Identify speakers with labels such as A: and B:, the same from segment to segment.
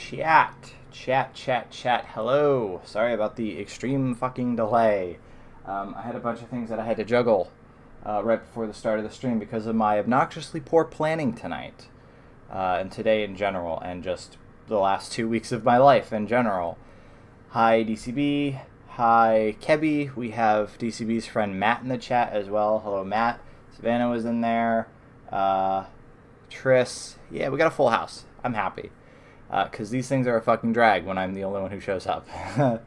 A: Chat. Hello. Sorry about the extreme fucking delay. I had a bunch of things that I had to juggle right before the start of the stream because of my obnoxiously poor planning tonight and today in general, and just the last 2 weeks of my life in general. Hi, DCB. Hi, Kebby. We have DCB's friend Matt in the chat as well. Hello, Matt. Savannah was in there. Triss. Yeah, we got a full house. I'm happy. Because these things are a fucking drag when I'm the only one who shows up. How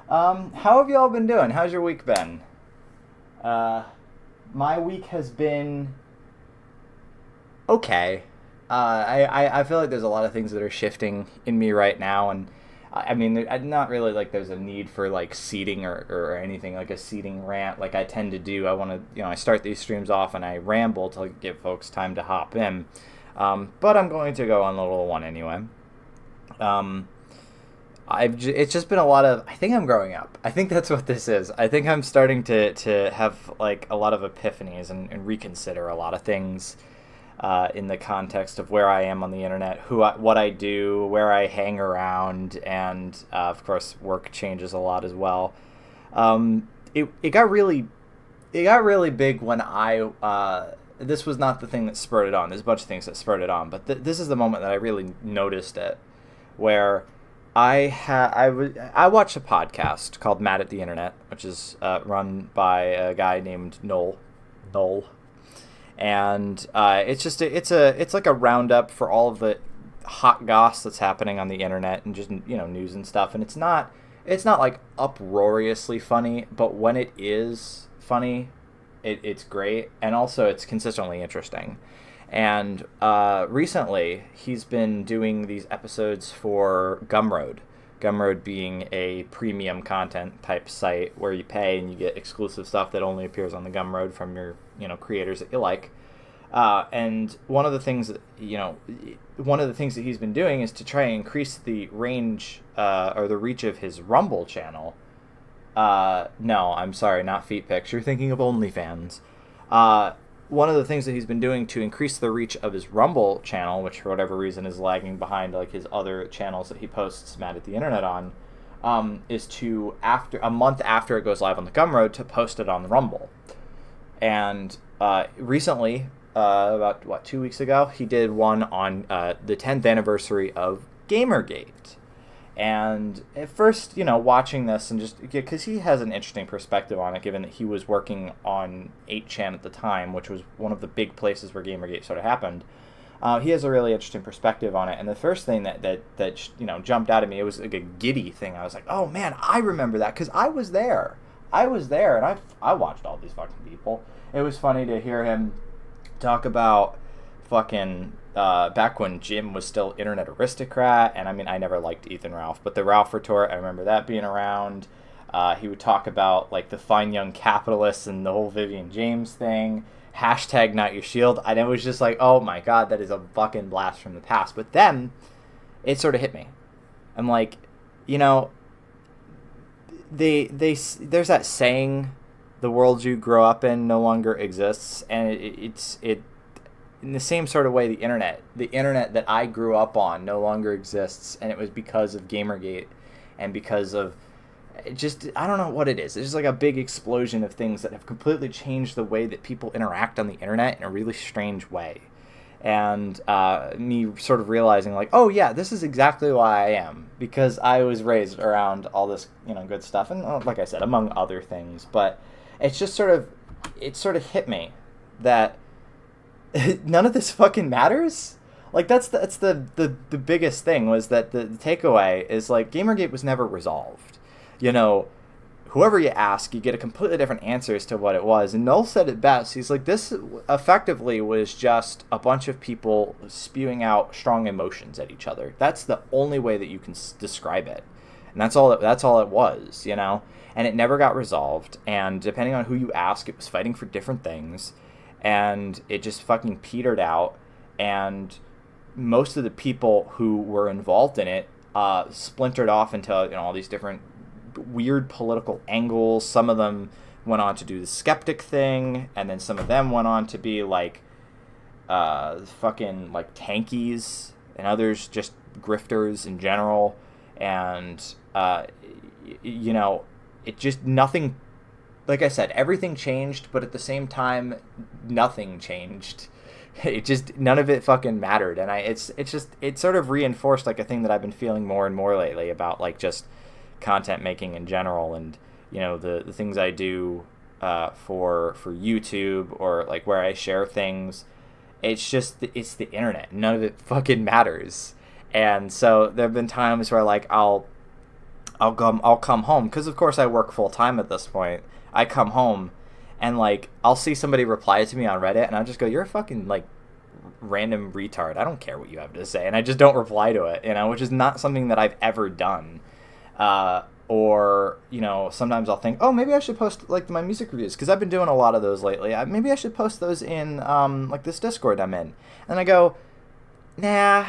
A: have y'all been doing? How's your week been? My week has been okay. I feel like there's a lot of things that are shifting in me right now, and I mean, not really like there's a need for like seeding or anything, like a seeding rant like I tend to do. I want to, I start these streams off and I ramble to give folks time to hop in. But I'm going to go on a little one anyway. It's just been a lot of, I think I'm growing up. I think that's what this is. I think I'm starting to have like a lot of epiphanies and reconsider a lot of things in the context of where I am on the internet, what I do, where I hang around, and of course work changes a lot as well. It got really big when this was not the thing that spurred it on. There's a bunch of things that spurred it on, but this is the moment that I really noticed it, where I watched a podcast called Mad at the Internet, which is run by a guy named Noel, and it's like a roundup for all of the hot goss that's happening on the internet and just news and stuff. And it's not like uproariously funny, but when it is funny, it's great, and also it's consistently interesting. And recently, he's been doing these episodes for Gumroad. Gumroad being a premium content type site where you pay and you get exclusive stuff that only appears on the Gumroad from your creators that you like. And one of the things that he's been doing is to try and increase the range or the reach of his Rumble channel. No, I'm sorry, not feet pics. You're thinking of OnlyFans. One of the things that he's been doing to increase the reach of his Rumble channel, which for whatever reason is lagging behind like his other channels that he posts Mad at the Internet on, is to, after a month after it goes live on the Gumroad, to post it on the Rumble. And recently, about 2 weeks ago, he did one on the 10th anniversary of Gamergate. And at first, watching this and just because he has an interesting perspective on it, given that he was working on 8chan at the time, which was one of the big places where Gamergate sort of happened. He has a really interesting perspective on it. And the first thing that jumped out at me, it was like a giddy thing. I was like, oh man, I remember that because I was there. And I watched all these fucking people. It was funny to hear him talk about fucking back when Jim was still Internet Aristocrat, and I mean, I never liked Ethan Ralph, but the Ralph retort, I remember that being around. He would talk about like the fine young capitalists and the whole Vivian James thing, hashtag not your shield, and it was just like, oh my god, that is a fucking blast from the past. But then it sort of hit me. I'm like, there's that saying, the world you grow up in no longer exists, and it's in the same sort of way, the internet that I grew up on no longer exists, and it was because of Gamergate and because of I don't know what it is. It's just like a big explosion of things that have completely changed the way that people interact on the internet in a really strange way. And me sort of realizing like, oh yeah, this is exactly why I am, because I was raised around all this, good stuff, and like I said, among other things. But it's just sort of hit me that none of this fucking matters. Like that's the biggest thing, was that the takeaway is like Gamergate was never resolved. Whoever you ask, you get a completely different answer as to what it was. And Noel said it best. He's like, this effectively was just a bunch of people spewing out strong emotions at each other. That's the only way that you can describe it. And that's all it was, And it never got resolved. And depending on who you ask, it was fighting for different things. And it just fucking petered out. And most of the people who were involved in it splintered off into all these different weird political angles. Some of them went on to do the skeptic thing, and then some of them went on to be like fucking like tankies, and others just grifters in general, and you know, it just nothing. Like I said, everything changed, but at the same time, nothing changed. It just none of it fucking mattered, and it sort of reinforced like a thing that I've been feeling more and more lately about like just content making in general, and you know the things I do for YouTube or like where I share things. It's the internet. None of it fucking matters, and so there have been times where like I'll come home because of course I work full time at this point. I come home and like I'll see somebody reply to me on Reddit and I'll just go, "You're a fucking like random retard. I don't care what you have to say," and I just don't reply to it, you know, which is not something that I've ever done. Or you know, sometimes I'll think, "Oh, maybe I should post like my music reviews," because I've been doing a lot of those lately. Maybe I should post those in like this Discord I'm in, and I go, "Nah."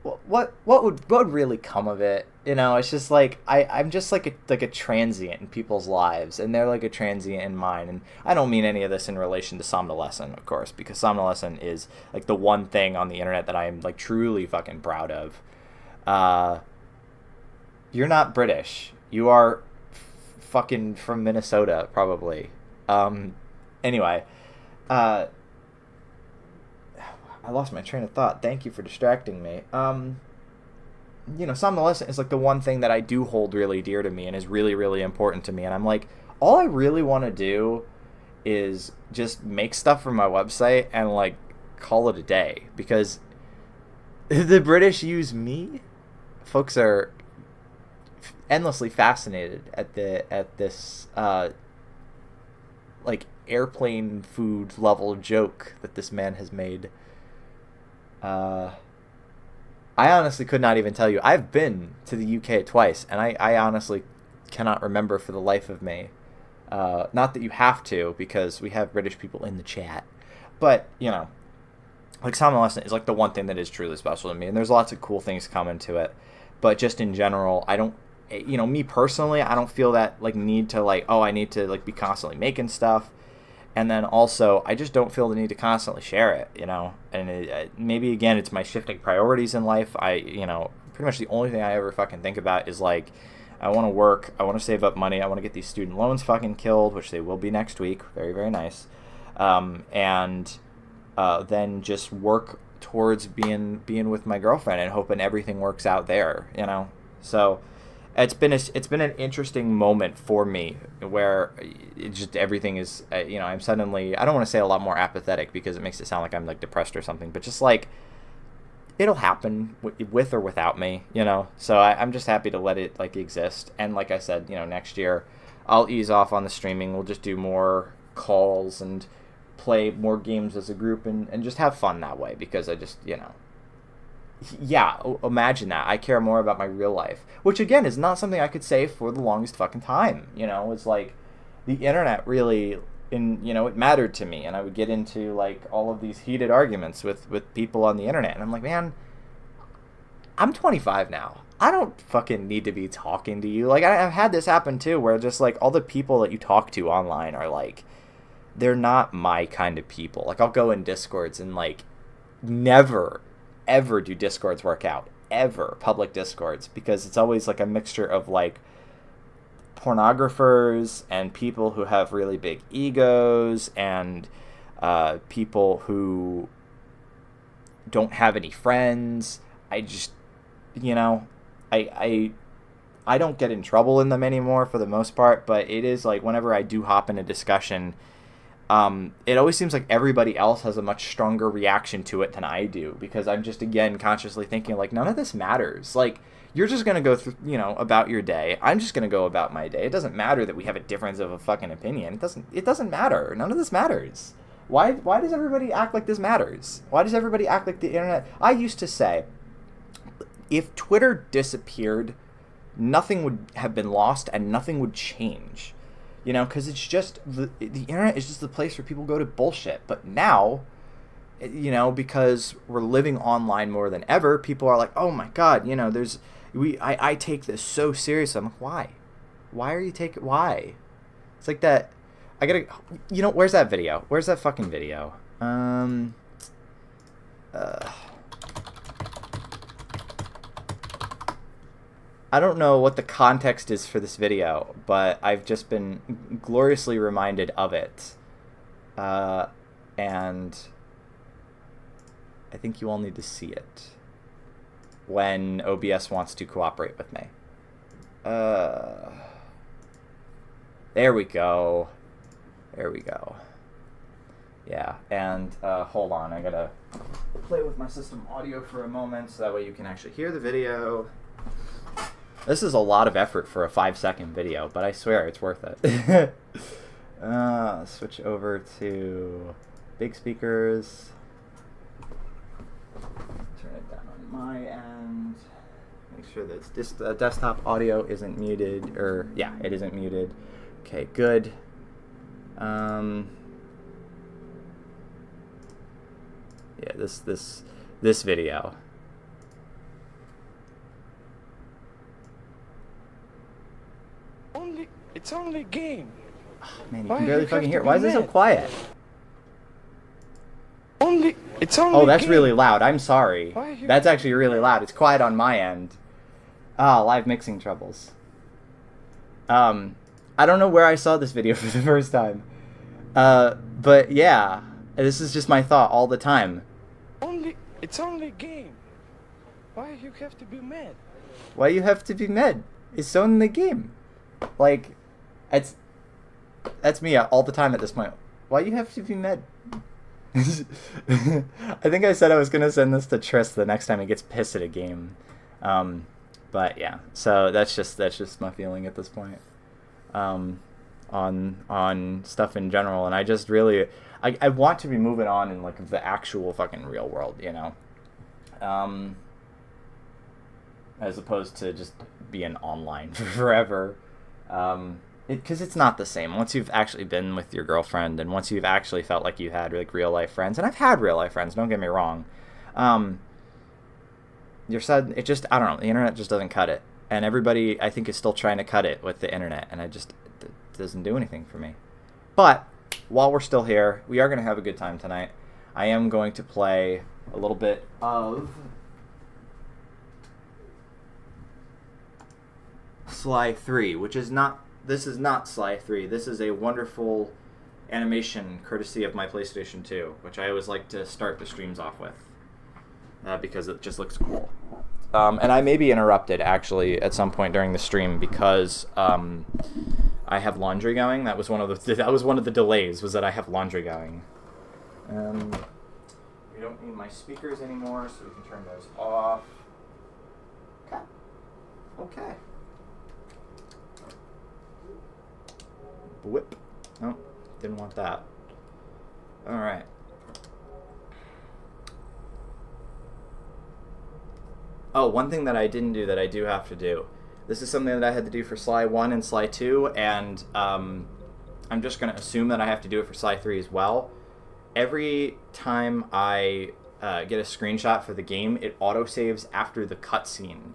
A: What would really come of it? You know, it's just like I'm just like a transient in people's lives, and they're like a transient in mine. And I don't mean any of this in relation to Somnolescent, of course, because Somnolescent is like the one thing on the internet that I am like truly fucking proud of. You're not British. You are fucking from Minnesota, probably. Anyway, I lost my train of thought. Thank you for distracting me. You know, Somnolescent is like the one thing that I do hold really dear to me and is really, really important to me. And I'm like, all I really want to do is just make stuff for my website and like call it a day, because the British use me. Folks are endlessly fascinated at this like airplane food level joke that this man has made. I honestly could not even tell you. I've been to the UK twice, and I honestly cannot remember for the life of me. Not that you have to, because we have British people in the chat. But, you know, like Somnolescent is like the one thing that is truly special to me, and there's lots of cool things coming to it. But just in general, I don't, you know, me personally, I don't feel that like need to like, oh, I need to like be constantly making stuff. And then also, I just don't feel the need to constantly share it, you know. And maybe, again, it's my shifting priorities in life. You know, pretty much the only thing I ever fucking think about is, like, I want to work. I want to save up money. I want to get these student loans fucking killed, which they will be next week. Very, very nice. And then just work towards being with my girlfriend and hoping everything works out there, you know. So it's been an interesting moment for me where it just everything is you know, I'm suddenly, I don't want to say a lot more apathetic because it makes it sound like I'm like depressed or something, but just like it'll happen with or without me, you know. So I'm just happy to let it like exist. And like I said, you know, next year I'll ease off on the streaming. We'll just do more calls and play more games as a group and just have fun that way, because I just, you know, yeah, imagine that. I care more about my real life, which again is not something I could say for the longest fucking time. You know, it's like the internet really, you know, it mattered to me, and I would get into like all of these heated arguments with people on the internet, and I'm like, man, I'm 25 now. I don't fucking need to be talking to you. Like, I've had this happen too, where just like all the people that you talk to online are like, they're not my kind of people. Like, I'll go in Discords and like never ever do Discords work out, ever, public Discords, because it's always like a mixture of like pornographers and people who have really big egos and people who don't have any friends. I just, you know, I don't get in trouble in them anymore for the most part, but it is like whenever I do hop in a discussion, it always seems like everybody else has a much stronger reaction to it than I do, because I'm just, again, consciously thinking, like, none of this matters. Like, you're just going to go through, you know, about your day. I'm just going to go about my day. It doesn't matter that we have a difference of a fucking opinion. It doesn't matter. None of this matters. Why does everybody act like this matters? Why does everybody act like the internet? I used to say, if Twitter disappeared, nothing would have been lost and nothing would change. You know, because it's just, the internet is just the place where people go to bullshit. But now, you know, because we're living online more than ever, people are like, oh my God, you know, I take this so serious. I'm like, why? Why are you taking, why? It's like that, I gotta, you know, where's that video? Where's that fucking video? I don't know what the context is for this video, but I've just been gloriously reminded of it. And I think you all need to see it when OBS wants to cooperate with me. There we go. There we go. Yeah, and hold on, I gotta play with my system audio for a moment so that way you can actually hear the video. This is a lot of effort for a 5-second video, but I swear it's worth it. Switch over to big speakers. Turn it down on my end. Make sure that this desktop audio isn't muted, or yeah, it isn't muted. Okay, good. Yeah, this video.
B: It's only a game.
A: Oh, man, you can barely fucking hear it. Why is it so quiet?
B: It's only.
A: Oh, that's really loud. I'm sorry. That's actually really loud. It's quiet on my end. Ah, live mixing troubles. I don't know where I saw this video for the first time. But yeah, this is just my thought all the time.
B: It's only a game. Why you have to be mad?
A: Why you have to be mad? It's only a game. Like, that's me all the time at this point. Why you have to be mad? I think I said I was gonna send this to Tris the next time he gets pissed at a game. But yeah, so that's just my feeling at this point. On stuff in general, and I just really I want to be moving on in like the actual fucking real world, you know, as opposed to just being online forever, because it's not the same once you've actually been with your girlfriend and once you've actually felt like you had like real life friends, and I've had real life friends, don't get me wrong. You're sad. It just, I don't know, the internet just doesn't cut it, and everybody I think is still trying to cut it with the internet, and it doesn't do anything for me. But while we're still here, we are going to have a good time tonight. I am going to play a little bit of Sly 3, which is not, this is not Sly 3. This is a wonderful animation courtesy of my PlayStation 2, which I always like to start the streams off with, because it just looks cool. And I may be interrupted, actually, at some point during the stream, because I have laundry going. That was one of the delays, was that I have laundry going. We don't need my speakers anymore, so we can turn those off. Okay. Whip. Oh, didn't want that. All right. Oh, one thing that I didn't do that I do have to do. This is something that I had to do for Sly 1 and Sly 2, and I'm just going to assume that I have to do it for Sly 3 as well. Every time I get a screenshot for the game, it autosaves after the cutscene,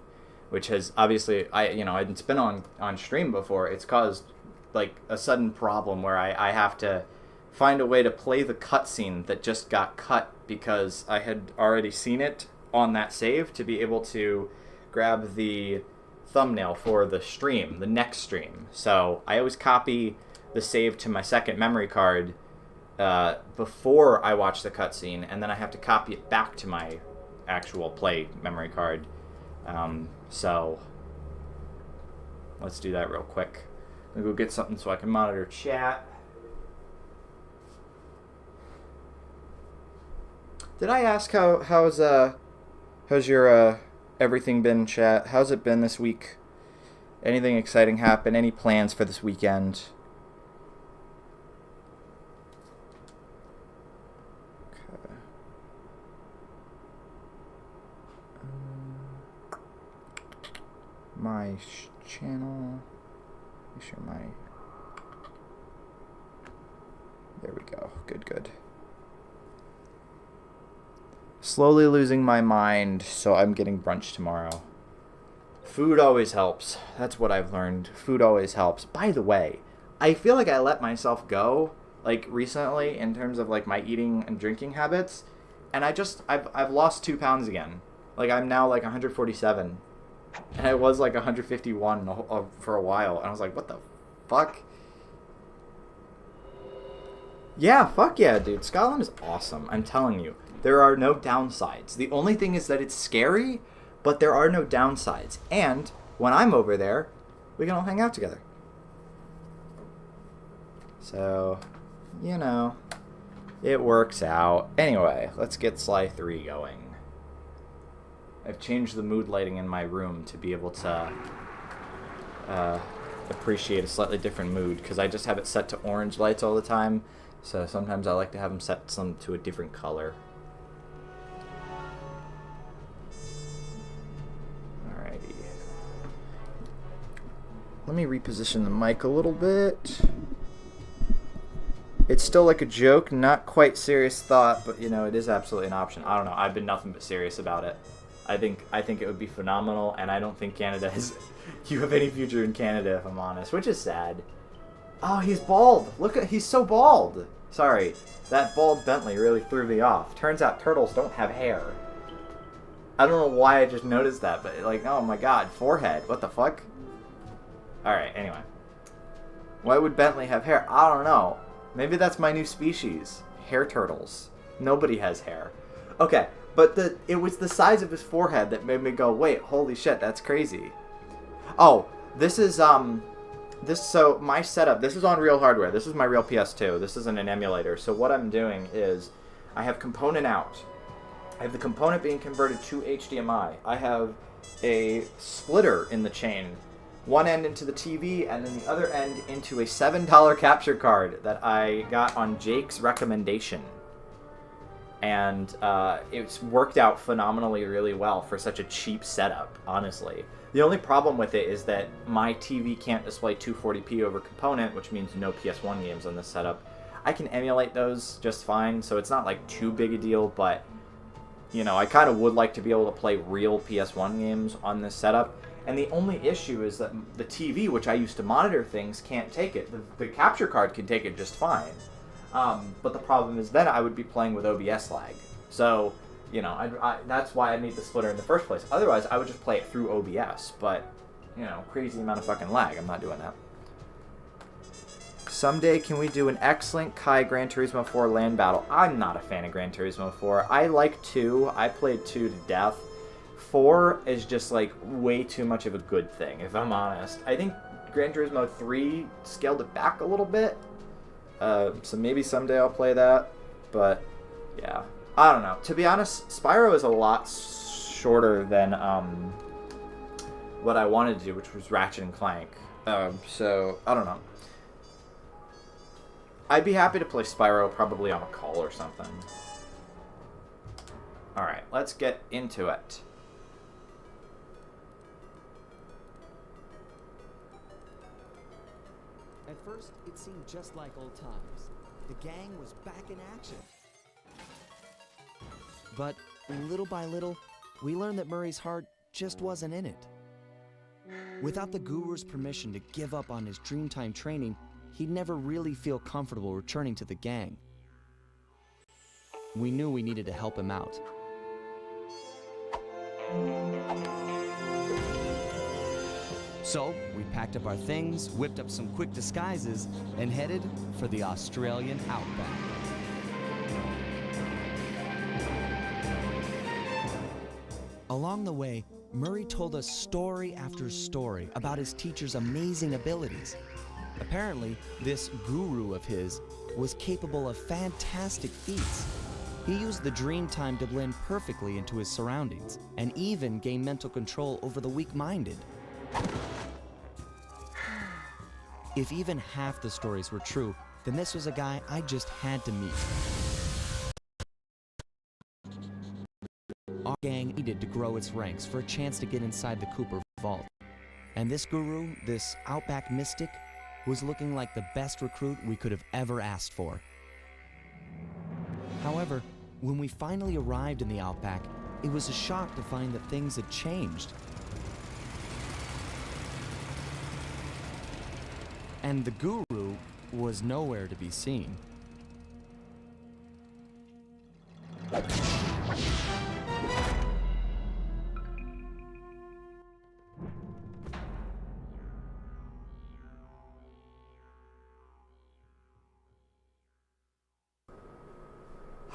A: which has obviously, it's been on stream before. It's caused like a sudden problem where I have to find a way to play the cutscene that just got cut because I had already seen it on that save to be able to grab the thumbnail for the stream, the next stream. So I always copy the save to my second memory card before I watch the cutscene, and then I have to copy it back to my actual play memory card. So let's do that real quick. I'm gonna go get something so I can monitor chat. Did I ask how's your everything been, chat? How's it been this week? Anything exciting happen? Any plans for this weekend? Okay. My channel. Make sure my. There we go. Good. Slowly losing my mind, so I'm getting brunch tomorrow. Food always helps. That's what I've learned. Food always helps. By the way, I feel like I let myself go, like, recently in terms of, like, my eating and drinking habits, and I've lost 2 pounds again. Like, I'm now, like, 147. And it was like 151 for a while. And I was like, what the fuck? Yeah, fuck yeah, dude. Scotland is awesome. I'm telling you. There are no downsides. The only thing is that it's scary, but there are no downsides. And when I'm over there, we can all hang out together. So, you know, it works out. Anyway, let's get Sly 3 going. I've changed the mood lighting in my room to be able to appreciate a slightly different mood, because I just have it set to orange lights all the time. So sometimes I like to have them set to a different color. Alrighty. Let me reposition the mic a little bit. It's still like a joke, not quite serious thought, but you know, it is absolutely an option. I don't know. I've been nothing but serious about it. I think it would be phenomenal, and I don't think Canada has you have any future in Canada, if I'm honest, which is sad. Oh, he's bald. Look at he's so bald. Sorry, that bald Bentley really threw me off. Turns out turtles don't have hair. I don't know why I just noticed that, but like, oh my god, forehead. What the fuck? All right, anyway. Why would Bentley have hair? I don't know. Maybe that's my new species, hair turtles. Nobody has hair. Okay. But it was the size of his forehead that made me go, wait, holy shit, that's crazy. Oh, this is, so my setup, this is on real hardware. This is my real PS2. This isn't an emulator. So what I'm doing is I have component out. I have the component being converted to HDMI. I have a splitter in the chain. One end into the TV, and then the other end into a $7 capture card that I got on Jake's recommendation. And it's worked out phenomenally really well for such a cheap setup, honestly. The only problem with it is that my TV can't display 240p over component, which means no PS1 games on this setup. I can emulate those just fine, so it's not like too big a deal, but you know, I kind of would like to be able to play real PS1 games on this setup. And the only issue is that the TV, which I use to monitor things, can't take it. The capture card can take it just fine. But the problem is then I would be playing with OBS lag. So, you know, that's why I need the splitter in the first place. Otherwise, I would just play it through OBS. But, you know, crazy amount of fucking lag. I'm not doing that. Someday, can we do an X-Link Kai Gran Turismo 4 land battle? I'm not a fan of Gran Turismo 4. I like 2. I played 2 to death. 4 is just, like, way too much of a good thing, if I'm honest. I think Gran Turismo 3 scaled it back a little bit. So maybe someday I'll play that, but yeah, I don't know. To be honest, Spyro is a lot shorter than what I wanted to do, which was Ratchet and Clank. So I don't know. I'd be happy to play Spyro probably on a call or something. All right, let's get into it.
C: At first, it seemed just like old times. The gang was back in action. But little by little, we learned that Murray's heart just wasn't in it. Without the guru's permission to give up on his Dreamtime training, he'd never really feel comfortable returning to the gang. We knew we needed to help him out. So, we packed up our things, whipped up some quick disguises, and headed for the Australian Outback. Along the way, Murray told us story after story about his teacher's amazing abilities. Apparently, this guru of his was capable of fantastic feats. He used the Dreamtime to blend perfectly into his surroundings, and even gain mental control over the weak-minded. If even half the stories were true, then this was a guy I just had to meet. Our gang needed to grow its ranks for a chance to get inside the Cooper vault. And this guru, this Outback mystic, was looking like the best recruit we could have ever asked for. However, when we finally arrived in the Outback, it was a shock to find that things had changed. And the guru was nowhere to be seen.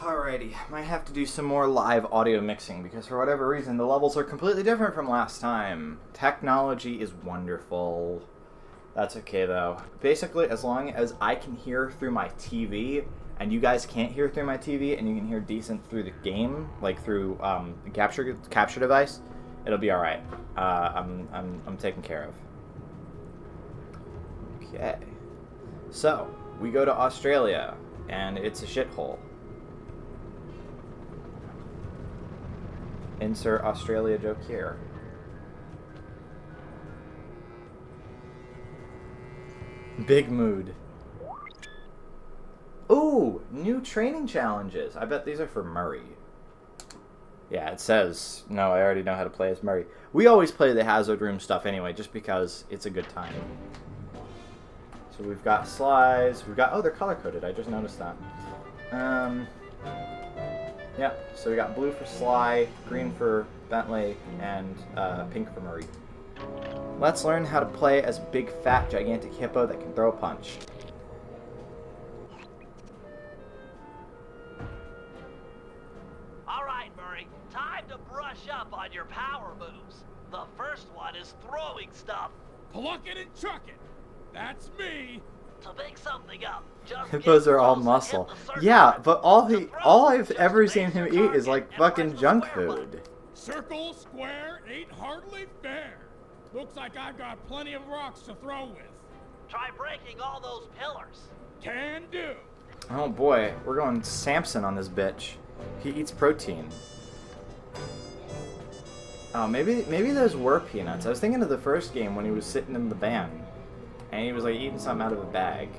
A: Alrighty, might have to do some more live audio mixing because for whatever reason the levels are completely different from last time. Technology is wonderful. That's okay though. Basically, as long as I can hear through my TV and you guys can't hear through my TV and you can hear decent through the game, like through the capture device, it'll be all right. I'm taken care of. Okay. So we go to Australia and it's a shithole. Insert Australia joke here. Big mood. Ooh, new training challenges. I bet these are for Murray. Yeah, it says, no, I already know how to play as Murray. We always play the Hazard Room stuff anyway, just because it's a good time. So we've got slides. We've got, oh, they're color-coded. I just noticed that. Yeah, so we got blue for Sly, green for Bentley, and pink for Murray. Let's learn how to play as a big, fat, gigantic hippo that can throw a punch.
D: All right, Murray, time to brush up on your power moves. The first one is throwing stuff.
E: Pluck it and chuck it. That's me.
D: To pick something up, just
A: Hippos
D: get
A: are all
D: close and
A: muscle.
D: hit the circle
A: Yeah,
D: button.
A: but all I've ever seen him eat is like fucking junk food.
E: Circle, square, ain't hardly fair. Looks like I've got plenty of rocks to throw with.
D: Try breaking all those pillars.
E: Can do.
A: Oh boy, we're going Samson on this bitch. He eats protein. Oh, maybe those were peanuts. I was thinking of the first game when he was sitting in the van. And he was like eating something out of a bag.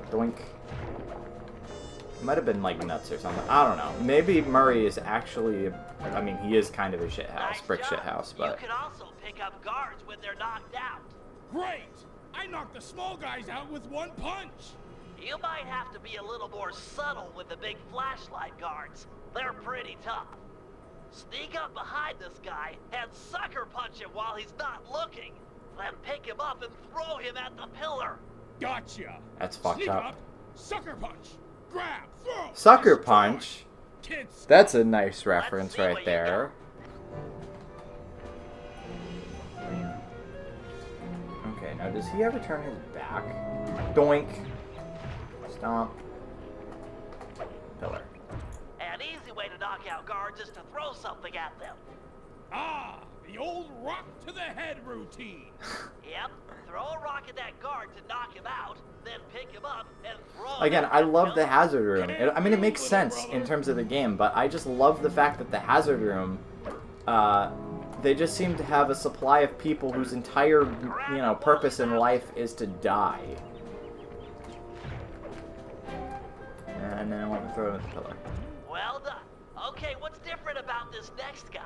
A: Doink. It might have been like nuts or something. I don't know. Maybe Murray is actually, I mean, he is kind of a shit house,
D: Nice
A: brick
D: job.
A: shit house, but.
D: You can also pick up guards when they're knocked out.
E: Great. I knocked the small guys out with one punch.
D: You might have to be a little more subtle with the big flashlight guards. They're pretty tough. Sneak up behind this guy and sucker punch him while he's not looking. Then pick him up and throw him at the pillar.
E: Gotcha.
A: That's fucked
E: Sneak
A: up.
E: Sucker punch. Grab. Throw.
A: Sucker
E: destroy.
A: punch?
E: Kids.
A: That's a nice reference
D: see what
A: right
D: you
A: there. Okay, now does he ever turn his back? Doink. Stomp. Pillar.
D: An easy way to knock out guards is to throw something at them.
E: Ah, the old rock to the head routine.
D: Yep, throw a rock at that guard to knock him out, then pick him up and throw him
A: Again,
D: at
A: I
D: that
A: love the
D: pillar.
A: hazard room. I mean, it makes sense in terms of the game, but I just love the fact that the hazard room, they just seem to have a supply of people whose entire, purpose in life is to die. And then I want to throw him at the pillar.
D: Well done. Okay, what's different about this next guy?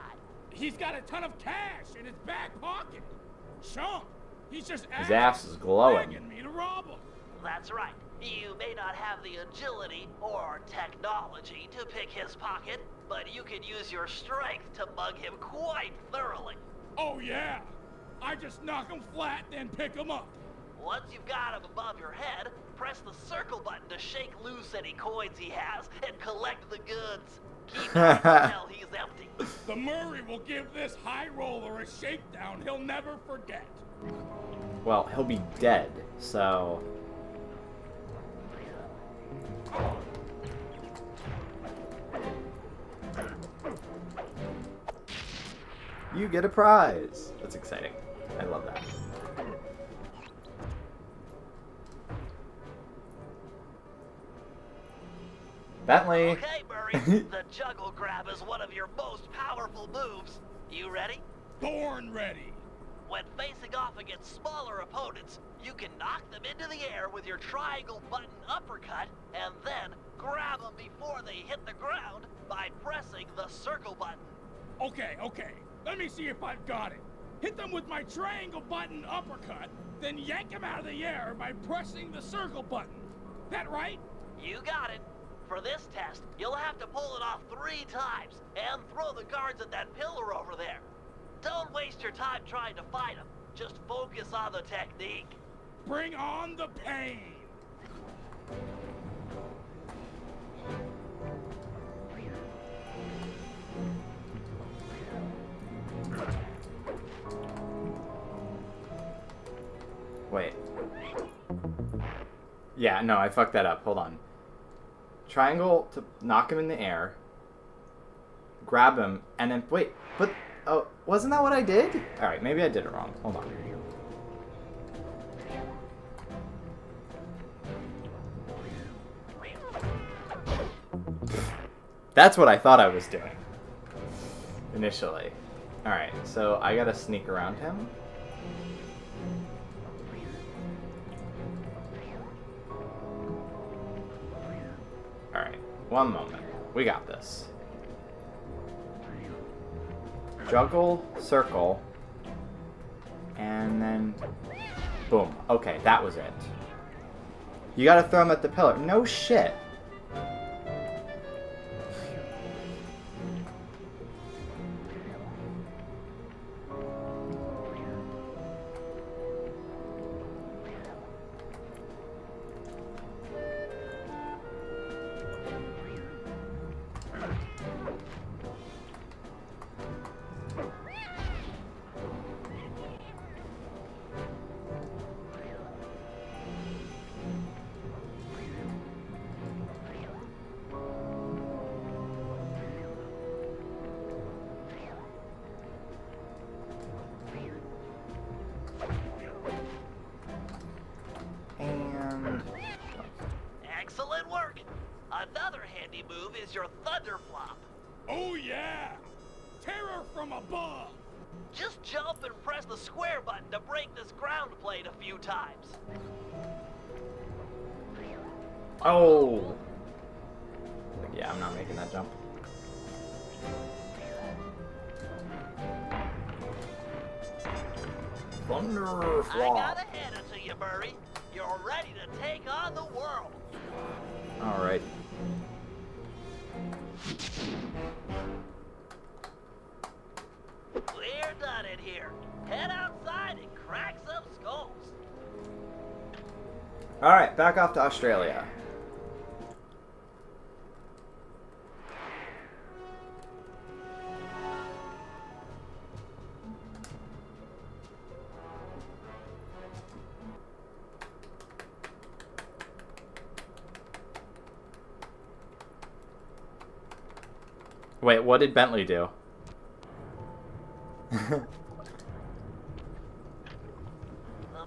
E: He's got a ton of cash in his back pocket. Chump. He's just
A: His ass is glowing.
E: begging me to rob him.
D: That's right. You may not have the agility or technology to pick his pocket, but you can use your strength to mug him quite thoroughly.
E: Oh yeah. I just knock him flat, then pick him up.
D: Once you've got him above your head, press the circle button to shake loose any coins he has and collect the goods. Keep him until he's empty.
E: The Murray will give this high roller a shakedown he'll never forget.
A: Well, he'll be dead, so... You get a prize! That's exciting. I love that. Bentley!
D: Okay, Murray, the juggle grab is one of your most powerful moves. You ready?
E: Born ready.
D: When facing off against smaller opponents, you can knock them into the air with your triangle button uppercut, and then grab them before they hit the ground by pressing the circle button.
E: Okay. Let me see if I've got it. Hit them with my triangle button uppercut, then yank them out of the air by pressing the circle button. That right?
D: You got it. For this test, you'll have to pull it off 3 times and throw the guards at that pillar over there. Don't waste your time trying to fight them. Just focus on the technique.
E: Bring on the pain.
A: Yeah, no, I fucked that up. Hold on. Triangle to knock him in the air. Grab him, and then... Wait, but... Oh, wasn't that what I did? Alright, maybe I did it wrong. Hold on. That's what I thought I was doing. Initially. Alright, so I gotta sneak around him. Alright, one moment. We got this. Juggle, circle, and then boom. Okay, that was it. You gotta throw him at the pillar. No shit.
D: Excellent work. Another handy move is your thunder flop.
E: Oh yeah! Terror from above!
D: Just jump and press the square button to break this ground plate a few times.
A: Oh. Yeah, I'm not making that jump. Thunder
D: I got ahead of you, Murray. You're ready to take on the world.
A: Alright.
D: We're done in here. Head outside and crack some skulls.
A: Alright, back off to Australia. Wait, what did Bentley do?
D: The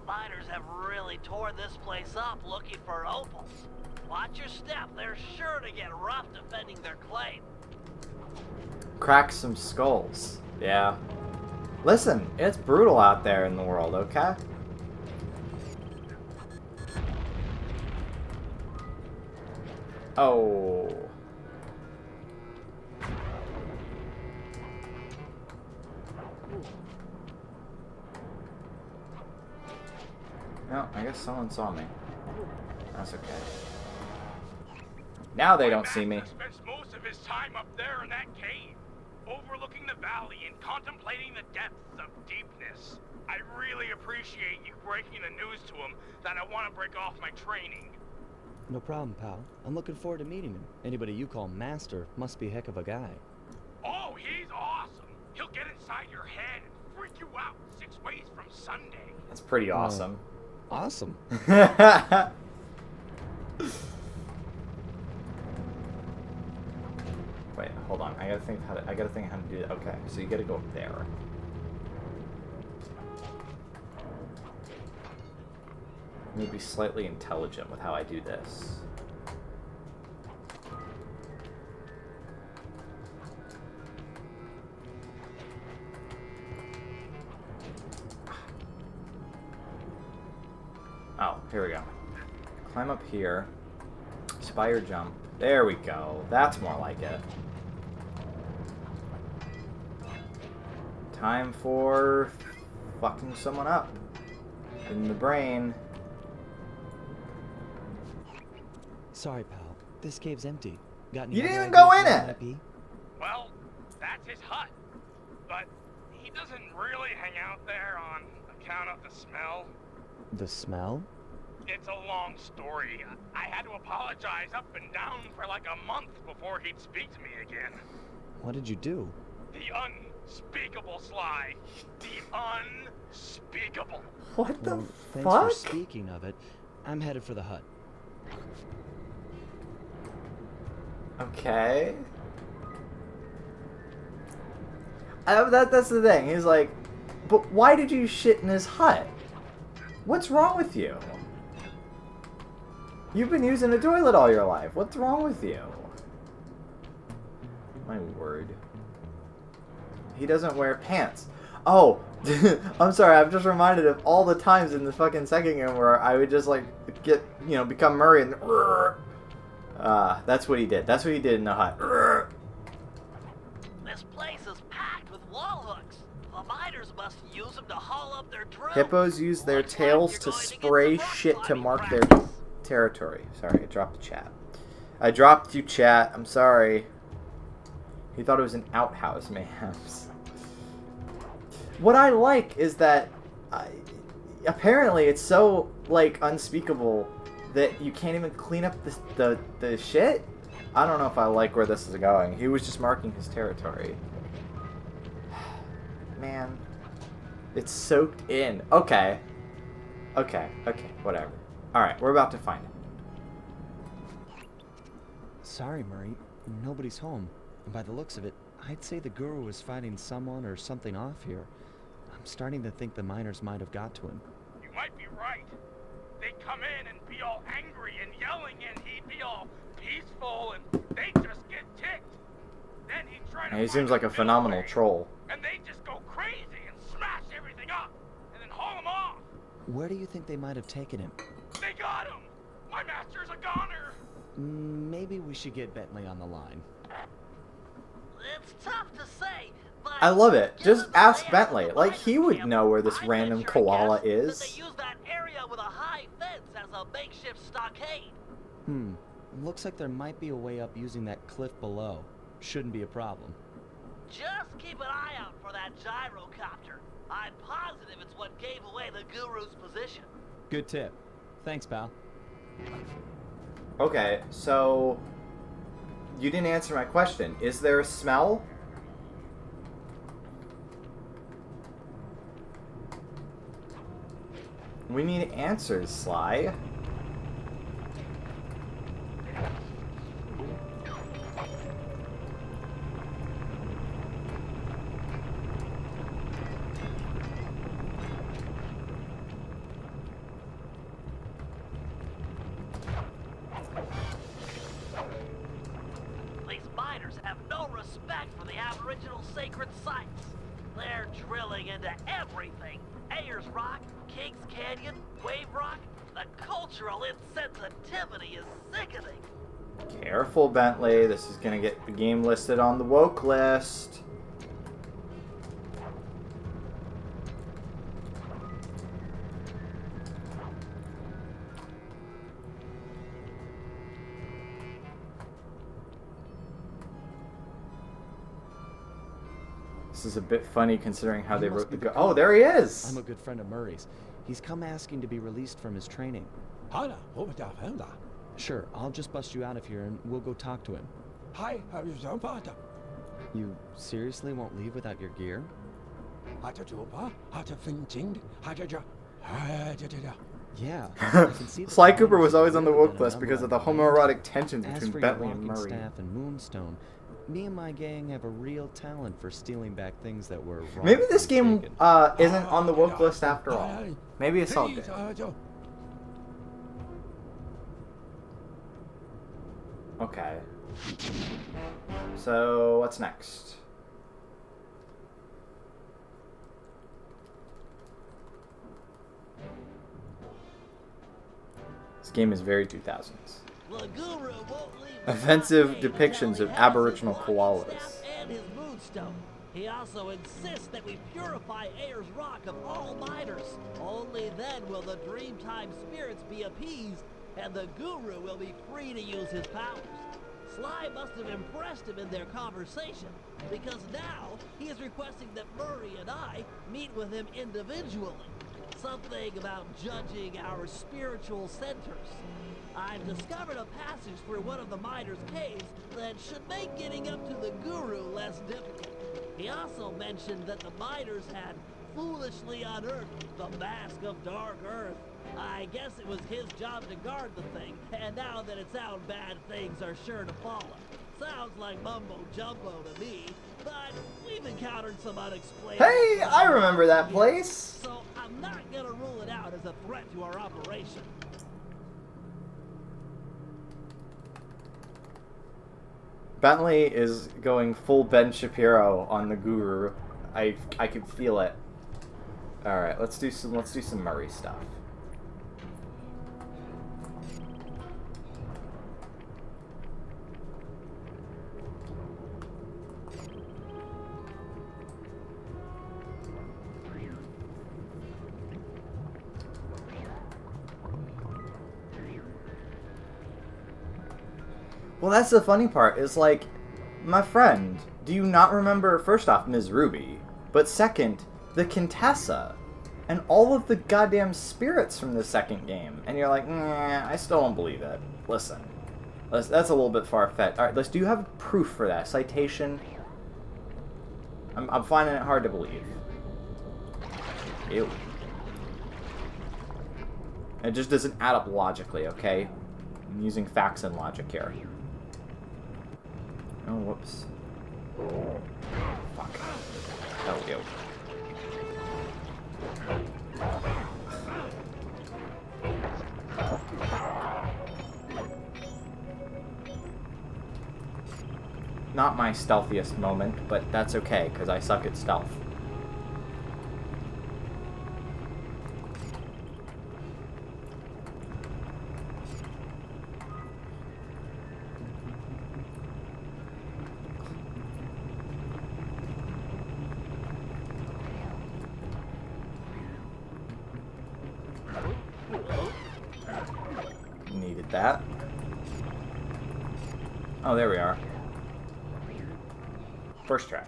D: miners have really torn this place up looking for opals. Watch your step. They're sure to get rough defending their claim.
A: Crack some skulls. Yeah. Listen, it's brutal out there in the world, okay? Oh. No, I guess someone saw me. That's okay. Now they don't see me.
E: Spends most of his time up there in that cave, overlooking the valley and contemplating the depths of deepness. I really appreciate you breaking the news to him that I want to break off my training.
C: No problem, pal. I'm looking forward to meeting him. Anybody you call master must be a heck of a guy.
E: Oh, he's awesome. He'll get inside your head and freak you out 6 ways from Sunday.
A: That's pretty awesome.
C: Awesome.
A: Wait, hold on. I gotta think how to do that. Okay, so you gotta go up there. I'm gonna be slightly intelligent with how I do this. Oh, here we go. Climb up here. Spire jump. There we go. That's more like it. Time for fucking someone up. In the brain.
C: Sorry, pal. This cave's empty. Got any
A: You didn't
C: other
A: even go
C: ideas
A: in
C: where
A: it!
C: I might be?
E: Well, that's his hut. But he doesn't really hang out there on account of the smell.
C: The smell?
E: It's a long story. I had to apologize up and down for like a month before he'd speak to me again.
C: What did you do?
E: The unspeakable, Sly. The unspeakable.
A: What the
C: Well, thanks
A: fuck?
C: for speaking of it. I'm headed for the hut.
A: Okay. That's the thing. He's like, but why did you shit in his hut? What's wrong with you? You've been using a toilet all your life. What's wrong with you? My word. He doesn't wear pants. Oh, I'm sorry. I'm just reminded of all the times in the fucking second game where I would just like become Murray and that's what he did. That's what he did in the hut.
D: This place is packed with wall hooks. The miners must use them to haul up their drums.
A: Hippos use their
D: Looks like
A: tails
D: you're
A: to
D: going get
A: spray
D: some rock
A: shit to
D: climbing
A: mark their
D: practice.
A: territory. Sorry, I dropped the chat. I dropped you, chat. I'm sorry. He thought it was an outhouse, mayhaps. What I like is that apparently it's so like unspeakable that you can't even clean up the shit. I don't know if I like where this is going. He was just marking his territory. Man, it's soaked in. Okay, whatever. All right, we're about to find it.
C: Sorry, Murray. Nobody's home. And by the looks of it, I'd say the guru is fighting someone or something off here. I'm starting to think the miners might have got to him.
E: You might be right. They'd come in and be all angry and yelling, and he'd be all peaceful, and they'd just get ticked. Then he'd try to
A: He
E: find
A: seems like a
E: middle
A: phenomenal
E: way,
A: troll.
E: and they'd just go crazy and smash everything up, and then haul him off.
C: Where do you think they might have taken him?
E: They got him! My master's a goner!
C: Maybe we should get Bentley on the line.
D: It's tough to say, but
A: I love it.
D: given
A: Just
D: the
A: ask
D: layout of
A: Bentley.
D: the
A: Like,
D: miners'
A: he would
D: camp,
A: know where this
D: I'd
A: random
D: venture a
A: koala
D: guess
A: is.
D: That they use that area with a high fence as a makeshift stockade.
C: Looks like there might be a way up using that cliff below. Shouldn't be a problem.
D: Just keep an eye out for that gyrocopter. I'm positive it's what gave away the guru's position.
C: Good tip. Thanks, pal.
A: Okay, so you didn't answer my question. Is there a smell? We need answers, Sly.
D: These miners have no respect for the Aboriginal sacred sites. They're drilling into everything. Ayers Rock, Kings Canyon, Wave Rock. The cultural insensitivity is sickening.
A: Careful, Bentley. This is gonna get the game listed on the woke list. This is a bit funny considering how they wrote the Oh, there he is!
C: I'm a good friend of Murray's. He's come asking to be released from his training. Sure, I'll just bust you out of here and we'll go talk to him. You seriously won't leave without your gear? Yeah. I can see that
A: Sly
C: the
A: Cooper was
C: miners
A: always on the
C: really
A: woke
C: done a
A: list
C: number
A: because of the
C: on you.
A: homoerotic tensions
C: As
A: between
C: for your
A: Bentley and
C: walking
A: Murray.
C: staff and Moonstone, me and my gang have a real talent for stealing back things that were
A: Maybe this
C: wrongfully
A: game
C: taken.
A: isn't on the woke list after all. Maybe it's all good. Okay. So, what's next? This game is very 2000s.
D: The guru won't leave the
A: Offensive
D: stockade
A: depictions
D: until
A: of
D: he has his
A: Aboriginal
D: walking
A: koalas.
D: staff and his moonstone. He also insists that we purify Ayers Rock of all miners. Only then will the Dreamtime spirits be appeased, and the guru will be free to use his powers. Sly must have impressed him in their conversation, because now he is requesting that Murray and I meet with him individually. Something about judging our spiritual centers. I've discovered a passage through one of the miners' caves that should make getting up to the guru less difficult. He also mentioned that the miners had foolishly unearthed the Mask of Dark Earth, I guess it was his job to guard the thing, and now that it's out, bad things are sure to follow. Sounds like mumbo jumbo to me, but we've encountered some unexplained...
A: Hey, I remember that place.
D: So I'm not gonna rule it out as a threat to our operation.
A: Bentley is going full Ben Shapiro on the guru. I can feel it. All right, let's do some Murray stuff. Well, that's the funny part, is like, my friend, do you not remember, first off, Ms. Ruby, but second, the Contessa, and all of the goddamn spirits from the second game? And you're like, nah, I still don't believe it. Listen, that's a little bit far-fetched. Alright, do you have proof for that? Citation? I'm finding it hard to believe. Ew. It just doesn't add up logically, okay? I'm using facts and logic here. Oh, whoops. Fuck. Oh, ew. Not my stealthiest moment, but that's okay, because I suck at stealth. Needed that. Oh, there we are. First try.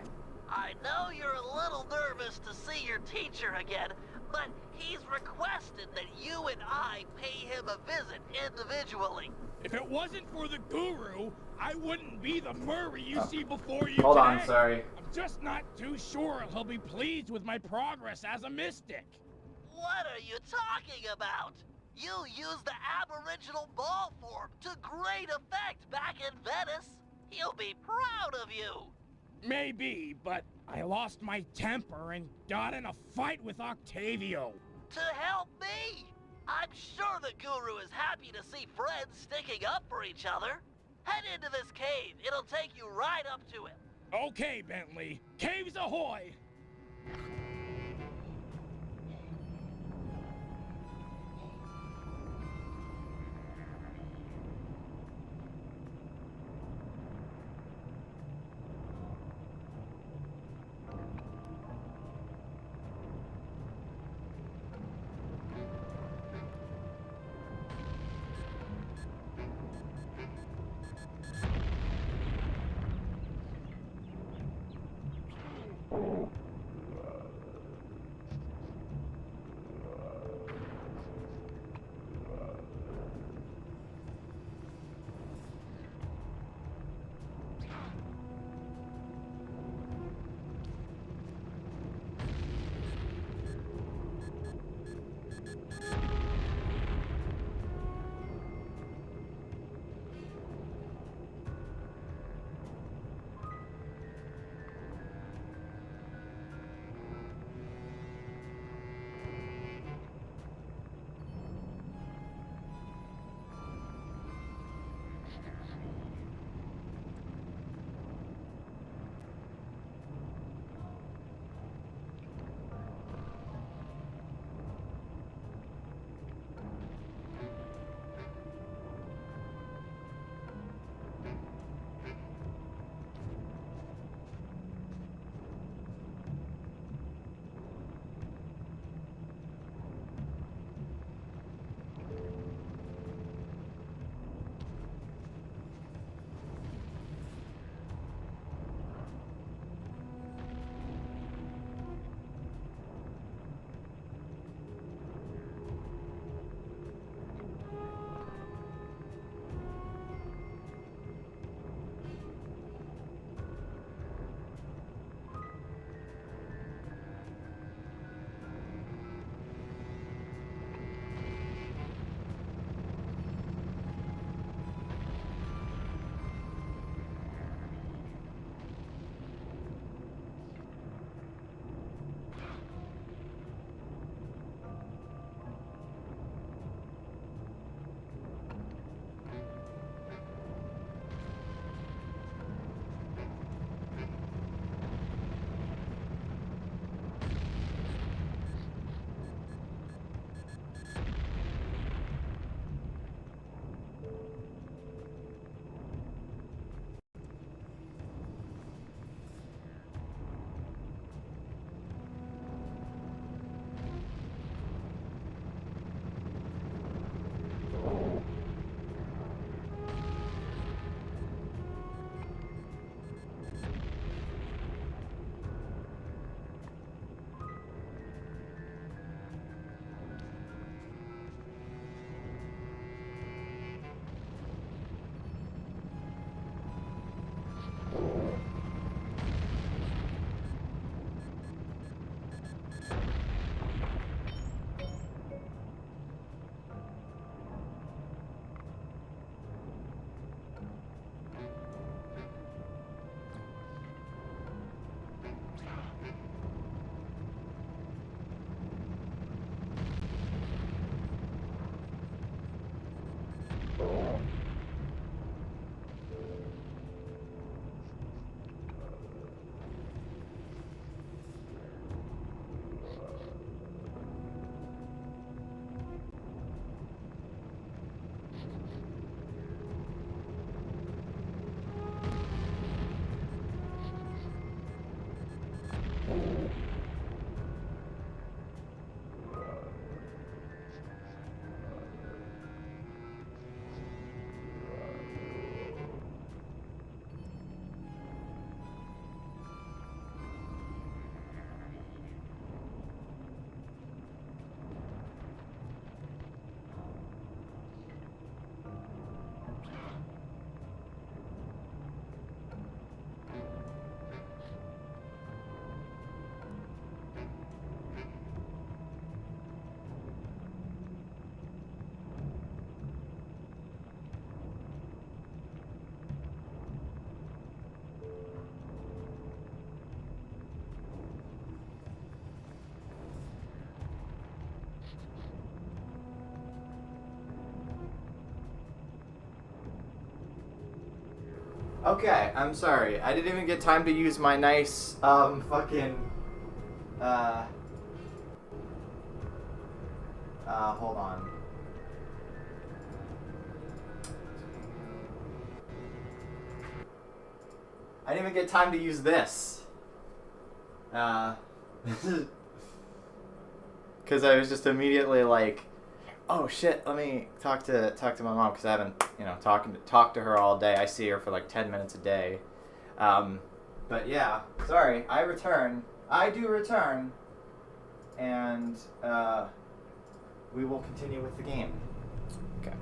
D: I know you're a little nervous to see your teacher again, but he's requested that you and I pay him a visit individually.
E: If it wasn't for the guru, I wouldn't be the Murray you see before you
A: Hold
E: today.
A: on, sorry.
E: I'm just not too sure he'll be pleased with my progress as a mystic.
D: What are you talking about? You used the aboriginal ball form to great effect back in Venice. He'll be proud of you.
E: Maybe, but I lost my temper and got in a fight with Octavio.
D: To help me? I'm sure the guru is happy to see friends sticking up for each other. Head into this cave. It'll take you right up to him.
E: Okay, Bentley. Caves ahoy!
A: Okay, I'm sorry. I didn't even get time to use my nice, fucking, hold on. I didn't even get time to use this. Because I was just immediately like, oh shit, let me talk to my mom, because I haven't, talked to her all day. I see her for like 10 minutes a day. But yeah, sorry, I do return, and we will continue with the game. Okay.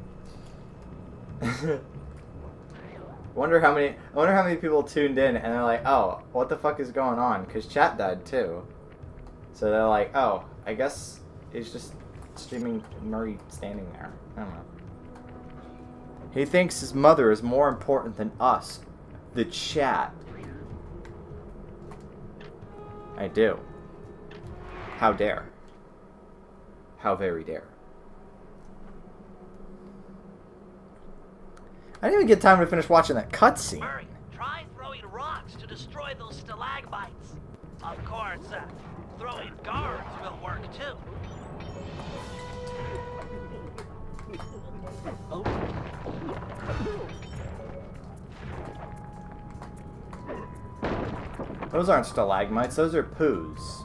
A: I wonder how many people tuned in and they're like, oh, what the fuck is going on? Because chat died too. So they're like, oh, I guess it's just streaming Murray standing there. I don't know. He thinks his mother is more important than us. The chat. I do. How dare. How very dare. I didn't even get time to finish watching that cutscene.
D: Murray, try throwing rocks to destroy those stalagmites. Of course, throwing guards will work too.
A: Those aren't stalagmites, those are poos.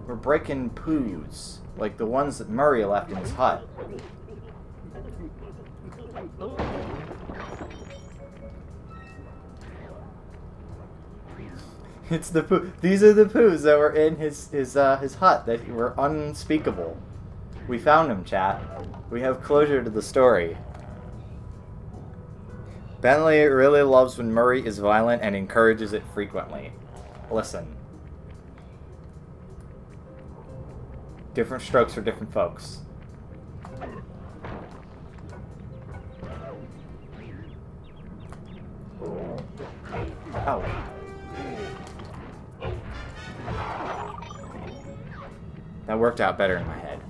A: We're breaking poos, like the ones that Murray left in his hut. It's the poo. These are the poos that were in his hut that were unspeakable. We found him, chat. We have closure to the story. Bentley really loves when Murray is violent and encourages it frequently. Listen. Different strokes for different folks. Oh. That worked out better in my head.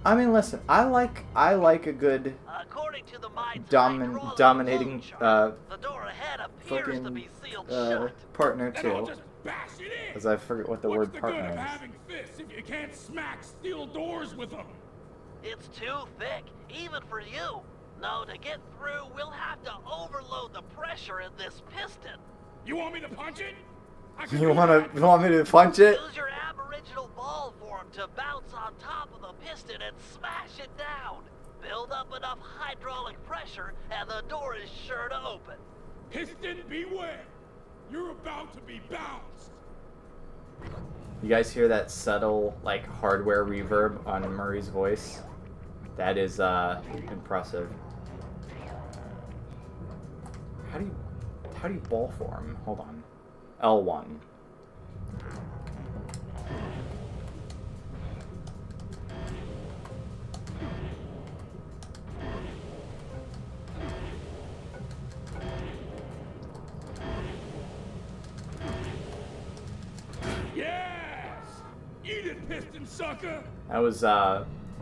A: I mean, listen. I like a good
D: According to the mind's
A: dominating
D: the door ahead appears to be sealed shut.
A: partner
E: Then
A: too.
E: I'll just bash it in.
A: As I forget what the
E: What's
A: word
E: the
A: partner
E: good of
A: is.
E: having fists if you can't smack steel doors with them?
D: It's too thick, even for you. No, to get through, we'll have to overload the pressure in this piston.
E: You want me to punch it? I can
A: You
E: do that.
A: want me to punch it?
D: Use your aboriginal ball form to bounce on top of the piston and smash it down. Build up enough hydraulic pressure, and the door is sure to open.
E: Piston, beware. You're about to be bounced.
A: You guys hear that subtle, like, hardware reverb on Murray's voice? That is, impressive. How do you ball form? Hold on. L1.
E: Yes! Eat it, piston sucker!
A: That was,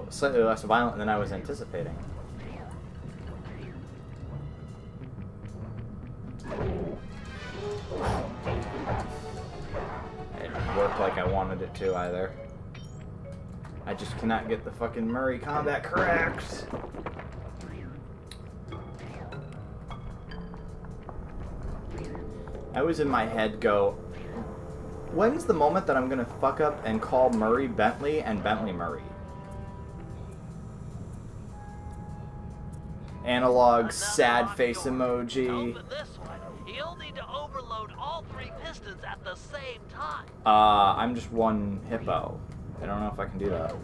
A: slightly less violent than I was anticipating. It didn't work like I wanted it to, either. I just cannot get the fucking Murray combat correct. I was in my head go, when's the moment that I'm gonna fuck up and call Murray Bentley and Bentley Murray? Analog
D: Another
A: sad
D: locked
A: face
D: door.
A: emoji.
D: Open this one. You'll need to overload all three pistons at the same time.
A: I'm just one hippo. I don't know if I can do that.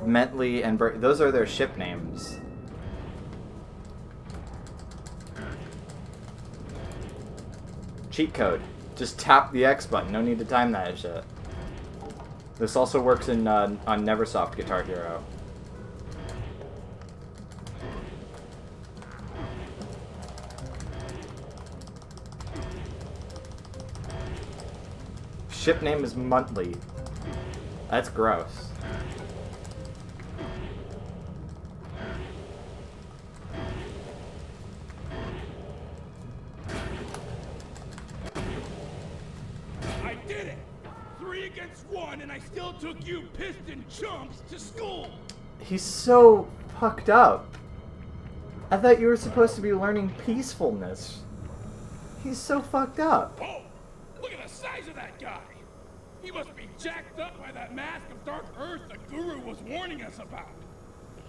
A: Bentley and those are their ship names. Cheat code. Just tap the X button. No need to time that shit. This also works in on Neversoft Guitar Hero. Ship name is Monthly. That's gross.
E: took you piston chumps to school.
A: He's so fucked up. I thought you were supposed to be learning peacefulness. He's so fucked up.
E: Oh, look at the size of that guy. He must be jacked up by that mask of dark earth the guru was warning us about.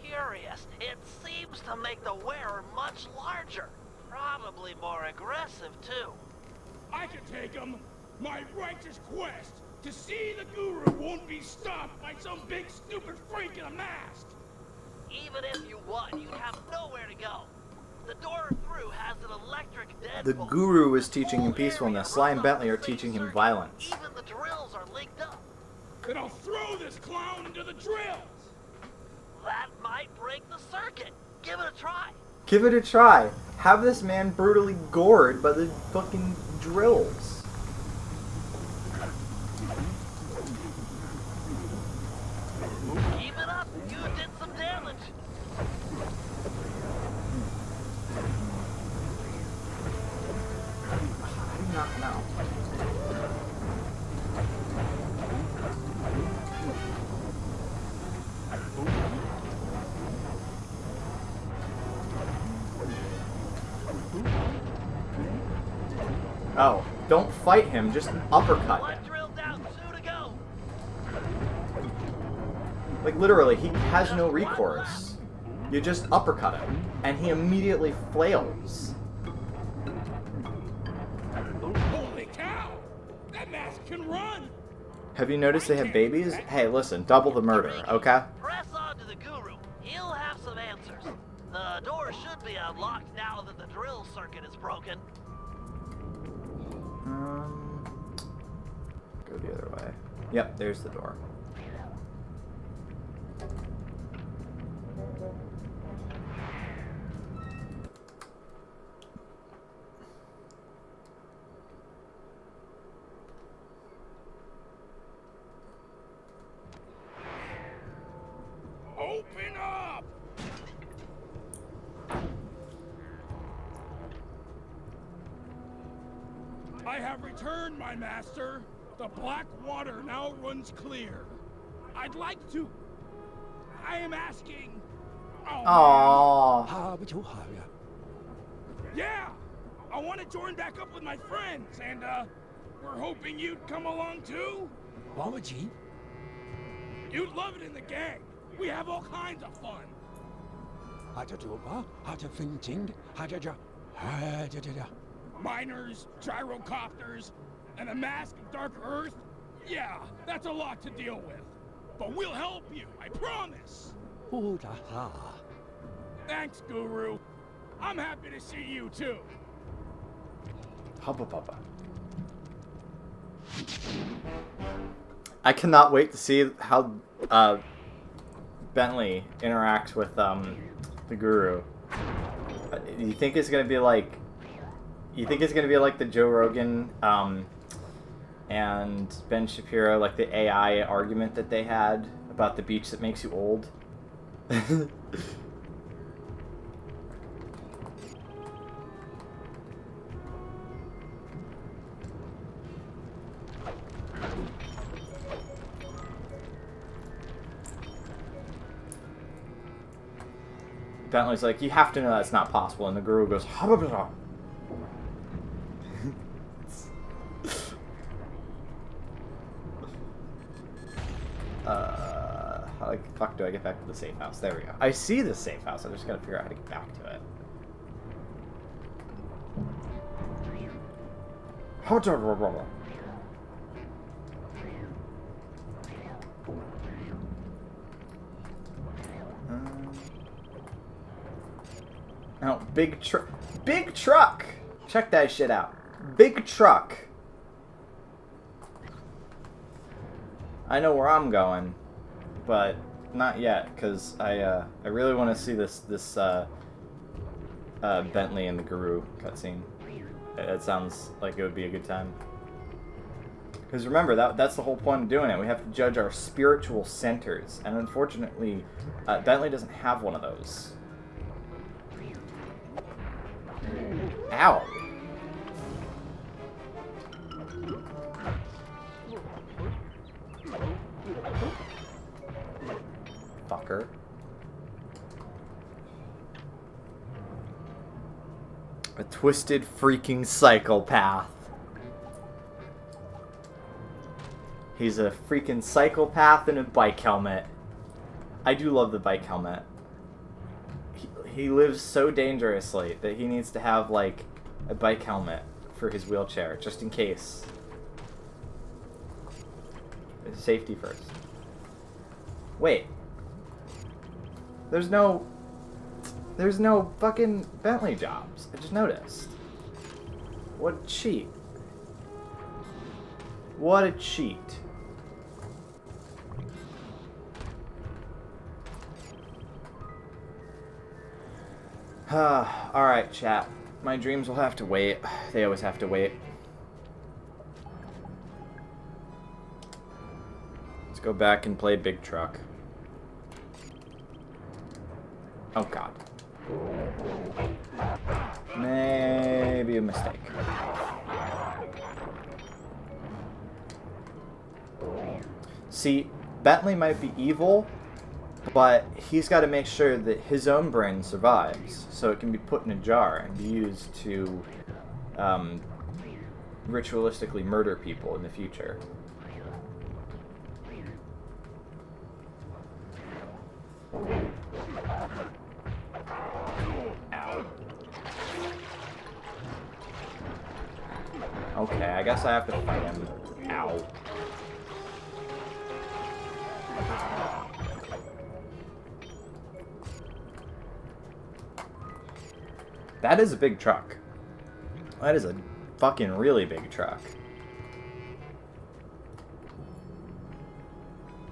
D: Curious, it seems to make the wearer much larger. Probably more aggressive, too.
E: I can take him. My righteous quest to see the guru won't be stopped by some big stupid freak in a mask.
D: Even if you won, you'd have nowhere to go. The door through has an electric deadbolt.
A: The guru is teaching him peacefulness. Sly and Bentley are teaching him violence.
D: Even the drills are linked up.
E: Then I'll throw this clown into the drills.
D: That might break the circuit. Give it a try.
A: Give it a try. Have this man brutally gored by the fucking drills.
D: Keep it up. You did some damage.
A: I do not know. Oh, don't fight him, just uppercut
D: One
A: him.
D: drill down, two to go.
A: Like, literally, he has no recourse. You just uppercut him, and he immediately flails.
E: Holy cow! That mask can run!
A: Have you noticed they have babies? Hey, listen, double the murder, okay?
D: Press on to the guru. He'll have some answers. The door should be unlocked now that the drill circuit is broken.
A: Go the other way. Yep, there's the door.
E: Open up! I have returned, my master. The black water now runs clear. I'd like to... I am asking... Oh,
A: Aww.
E: yeah! I want to join back up with my friends, and, we're hoping you'd come along too? You'd love it in the gang. We have all kinds of fun. Miners, gyrocopters, and a mask of dark earth? Yeah, that's a lot to deal with. But we'll help you, I promise. Thanks, Guru. I'm happy to see you too.
A: Hubba bubba. I cannot wait to see how Bentley interacts with the guru. You think it's gonna be like? You think it's gonna be like the Joe Rogan and Ben Shapiro, like the AI argument that they had about the beach that makes you old? Bentley's like, you have to know that's not possible, and the guru goes, how the fuck do I get back to the safe house? There we go. I see the safe house, I just gotta figure out how to get back to it. Oh, big truck! Check that shit out. Big truck. I know where I'm going, but not yet, because I really want to see this Bentley and the Guru cutscene. It sounds like it would be a good time. Because remember, that's the whole point of doing it. We have to judge our spiritual centers, and unfortunately, Bentley doesn't have one of those. Ow! fucker. A twisted freaking psychopath. He's a freaking psychopath in a bike helmet. I do love the bike helmet. He lives so dangerously that he needs to have, like, a bike helmet for his wheelchair, just in case. Safety first. Wait. There's no fucking Bentley jobs. I just noticed. What a cheat. What a cheat. Alright, chat. My dreams will have to wait. They always have to wait. Let's go back and play Big Truck. Oh god. Maybe a mistake. See, Bentley might be evil, but he's got to make sure that his own brain survives, so it can be put in a jar and be used to ritualistically murder people in the future. Okay, I guess I have to fight him. Ow. That is a big truck. That is a fucking really big truck.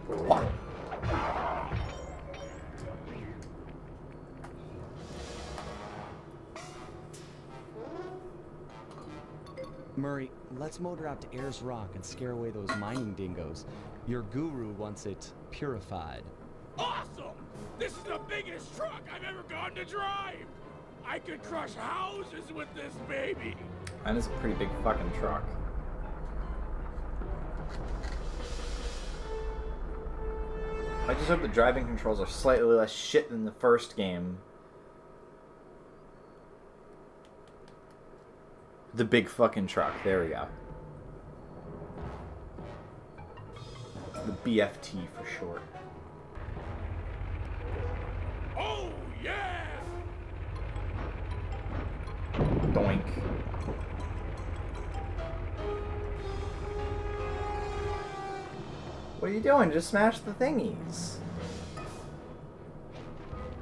A: What?
C: Murray, let's motor out to Ayers Rock and scare away those mining dingoes. Your guru wants it purified.
E: Awesome! This is the biggest truck I've ever gotten to drive! I could crush houses with this baby!
A: That is a pretty big fucking truck. I just hope the driving controls are slightly less shit than the first game. The big fucking truck. There we go. The BFT for short.
E: Oh, yeah!
A: Doink. What are you doing? Just smash the thingies.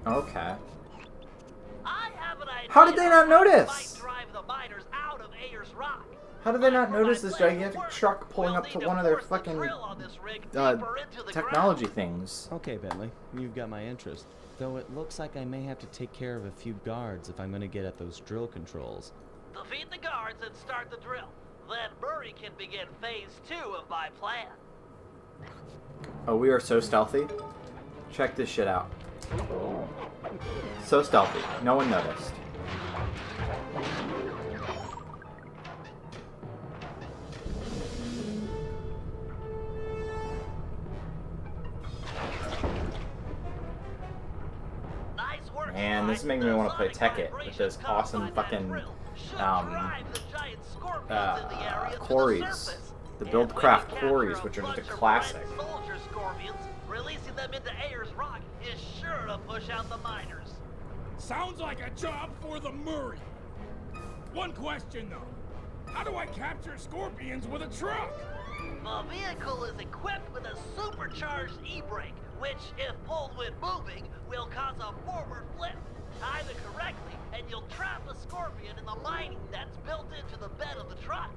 A: Okay.
D: I have an idea.
A: How did they not notice?
D: Might drive the miners out of Ayers Rock.
A: How did they not
D: For
A: notice
D: my
A: this
D: plan to
A: gigantic
D: work,
A: truck pulling
D: we'll
A: up to
D: need
A: one of their
D: force the
A: fucking
D: drill on this rig deeper into the
A: technology
D: ground.
A: things?
C: Okay, Bentley, you've got my interest. Though it looks like I may have to take care of a few guards if I'm going to get at those drill controls.
D: Defeat the guards and start the drill. Then Murray can begin phase 2 of my plan.
A: Oh, we are so stealthy. Check this shit out. So stealthy. No one noticed.
D: Nice work,
A: Man, this is making me want to play Tekkit with this awesome fucking quarries. The Buildcraft quarries, which are just a classic.
D: Soldier scorpions, releasing them into Ayers Rock is sure to push out the miners.
E: Sounds like a job for the Murray. One question, though. How do I capture scorpions with a truck?
D: The vehicle is equipped with a supercharged e-brake, which, if pulled when moving, will cause a forward flip. Time it correctly, and you'll trap a scorpion in the lining that's built into the bed of the truck.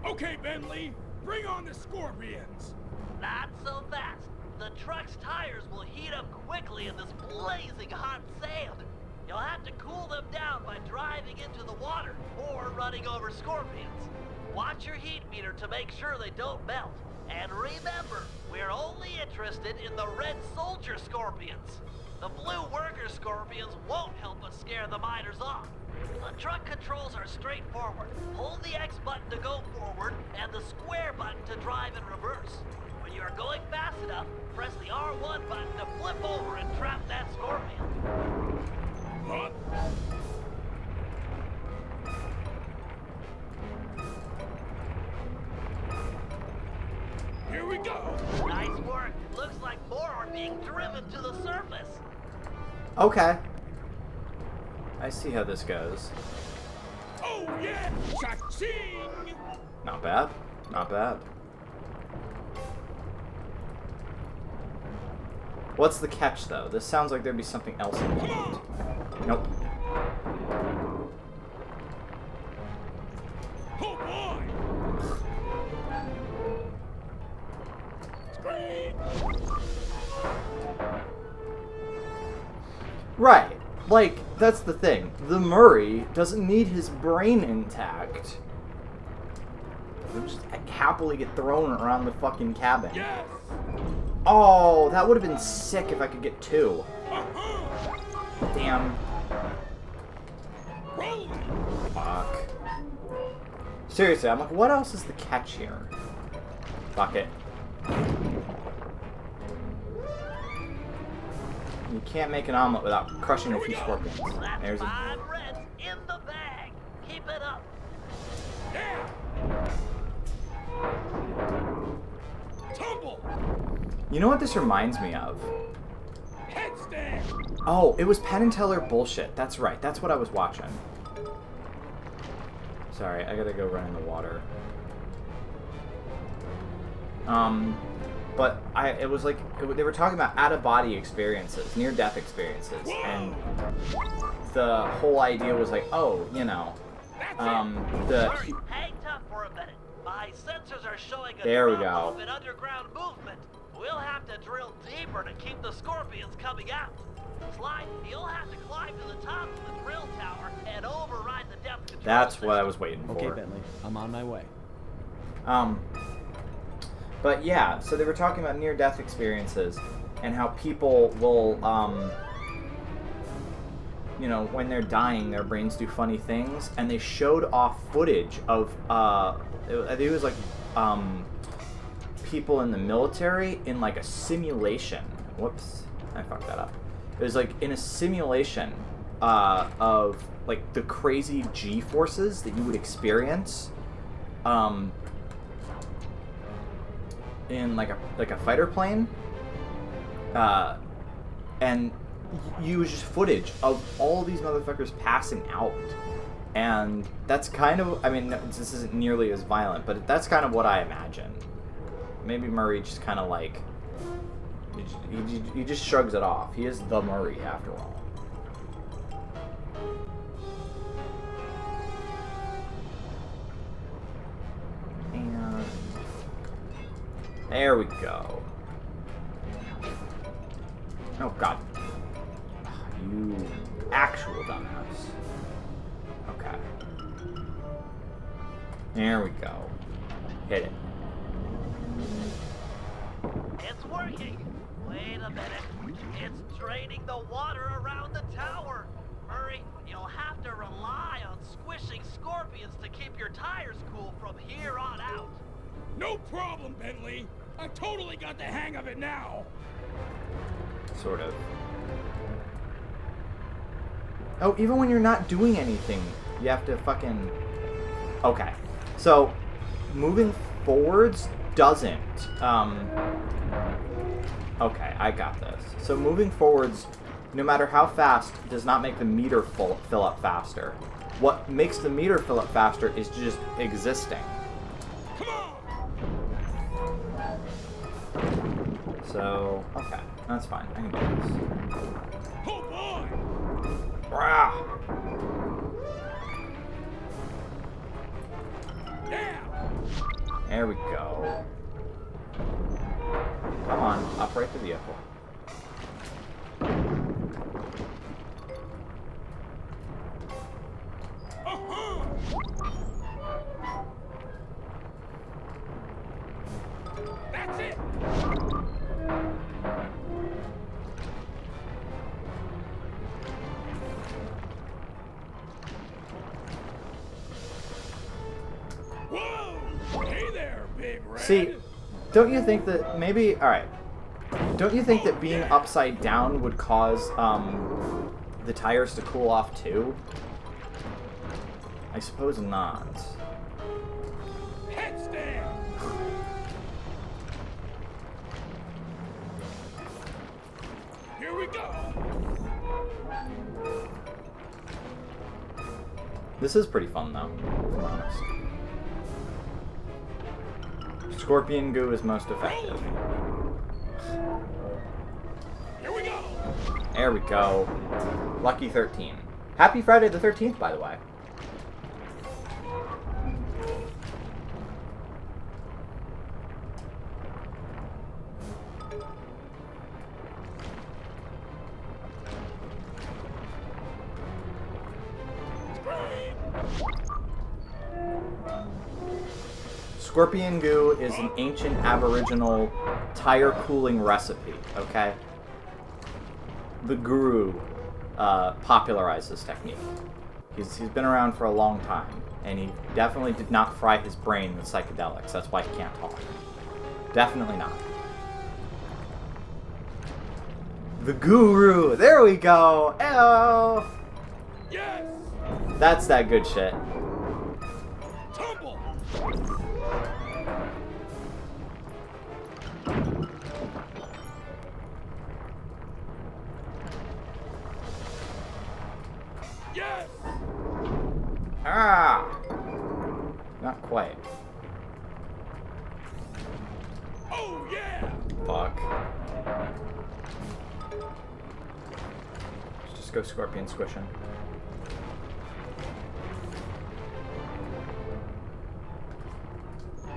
E: Okay, Bentley, bring on the scorpions.
D: Not so fast. The truck's tires will heat up quickly in this blazing hot sand. You'll have to cool them down by driving into the water or running over scorpions. Watch your heat meter to make sure they don't melt. And remember, we're only interested in the red soldier scorpions. The blue worker scorpions won't help us scare the miners off. The truck controls are straightforward. Hold the X button to go forward and the square button to drive in reverse. When you are going fast enough, press the R1 button to flip over and trap that scorpion.
E: What? Here we go.
D: Nice work. Looks like more are being driven to the surface.
A: Okay. I see how this goes.
E: Oh yeah! Cha-ching!
A: Not bad. Not bad. What's the catch, though? This sounds like there'd be something else involved. Nope.
E: Oh boy! Scream!
A: Right. Like, that's the thing. The Murray doesn't need his brain intact. He'll just happily get thrown around the fucking cabin.
E: Yes!
A: Oh, that would have been sick if I could get 2.
E: Uh-huh!
A: Damn.
E: Rolling!
A: Fuck. Seriously, I'm like, what else is the catch here? Fuck it. You can't make an omelet without crushing a few scorpions.
D: That's
A: There's a...
D: 5 reds in the bag. Keep it up.
E: Yeah! Tumble!
A: You know what this reminds me of?
E: Headstand!
A: Oh, it was Penn and Teller bullshit. That's right. That's what I was watching. Sorry, I gotta go run in the water. But it was like, they were talking about out-of-body experiences, near-death experiences, and the whole idea was like, oh, you know,
D: Murray, hang tough for a minute. My sensors are showing a
A: There we
D: drop
A: go.
D: off in underground movement. We'll have to drill deeper to keep the scorpions coming out. Slide, you'll have to climb to the top of the drill tower and override the depth control
A: That's what I
D: system.
A: was waiting for.
C: Okay, Bentley, I'm on my way.
A: But yeah, so they were talking about near-death experiences and how people will, you know, when they're dying, their brains do funny things, and they showed off footage of, I think it was like, people in the military in like a simulation. Whoops, I fucked that up. It was like in a simulation of like the crazy G-forces that you would experience in like a fighter plane, and you was just footage of all these motherfuckers passing out, and that's kind of, I mean, this isn't nearly as violent, but that's kind of what I imagine. Maybe Murray just kind of like, he just shrugs it off. He is the Murray after all. And there we go. Oh god. You actual dumbass. Okay. There we go. Hit it.
D: It's working. Wait a minute. It's draining the water around the tower. Murray, you'll have to rely on squishing scorpions to keep your tires cool from here on out.
E: No problem, Bentley. I totally got the hang of it now.
A: Sort of. Oh, even when you're not doing anything, you have to fucking... Okay. So, moving forwards doesn't. Okay, I got this. So moving forwards, no matter how fast, does not make the meter fill up faster. What makes the meter fill up faster is just existing.
E: Come on!
A: So, okay, that's fine. I can do this.
E: Oh boy!
A: Rah!
E: Yeah!
A: There we go. Come on, operate the vehicle.
E: Uh-huh! That's it! Whoa! Hey there, Big Red!
A: See, don't you think that maybe... Alright. Don't you think that being upside down would cause the tires to cool off too? I suppose not.
B: Heads down! Here we go!
A: This is pretty fun though, if I'm honest. Scorpion goo is most effective.
B: Here we go!
A: There we go. Lucky 13. Happy Friday the 13th, by the way. Scorpion goo is an ancient aboriginal tire cooling recipe, okay? The guru popularized this technique. He's been around for a long time, and he definitely did not fry his brain with psychedelics. That's why he can't talk. Definitely not. The guru! There we go! Hello!
B: Yes!
A: That's that good shit.
B: Tumble! Yes!
A: Ah! Not quite.
B: Oh yeah!
A: Fuck. Let's just go scorpion squishing.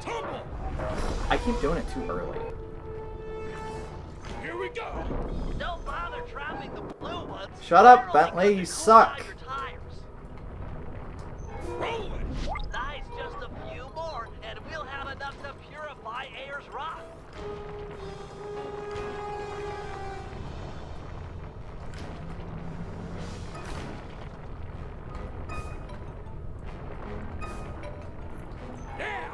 B: Tumble!
A: I keep doing it too early.
B: Here we go!
D: Don't bother trapping the blue ones.
A: Shut up,
D: They're only
A: Bentley,
D: gonna
A: you
D: cool
A: suck.
D: down your tires.
B: Rolling!
D: Nice, just a few more, and we'll have enough to purify Ayers Rock.
B: Yeah!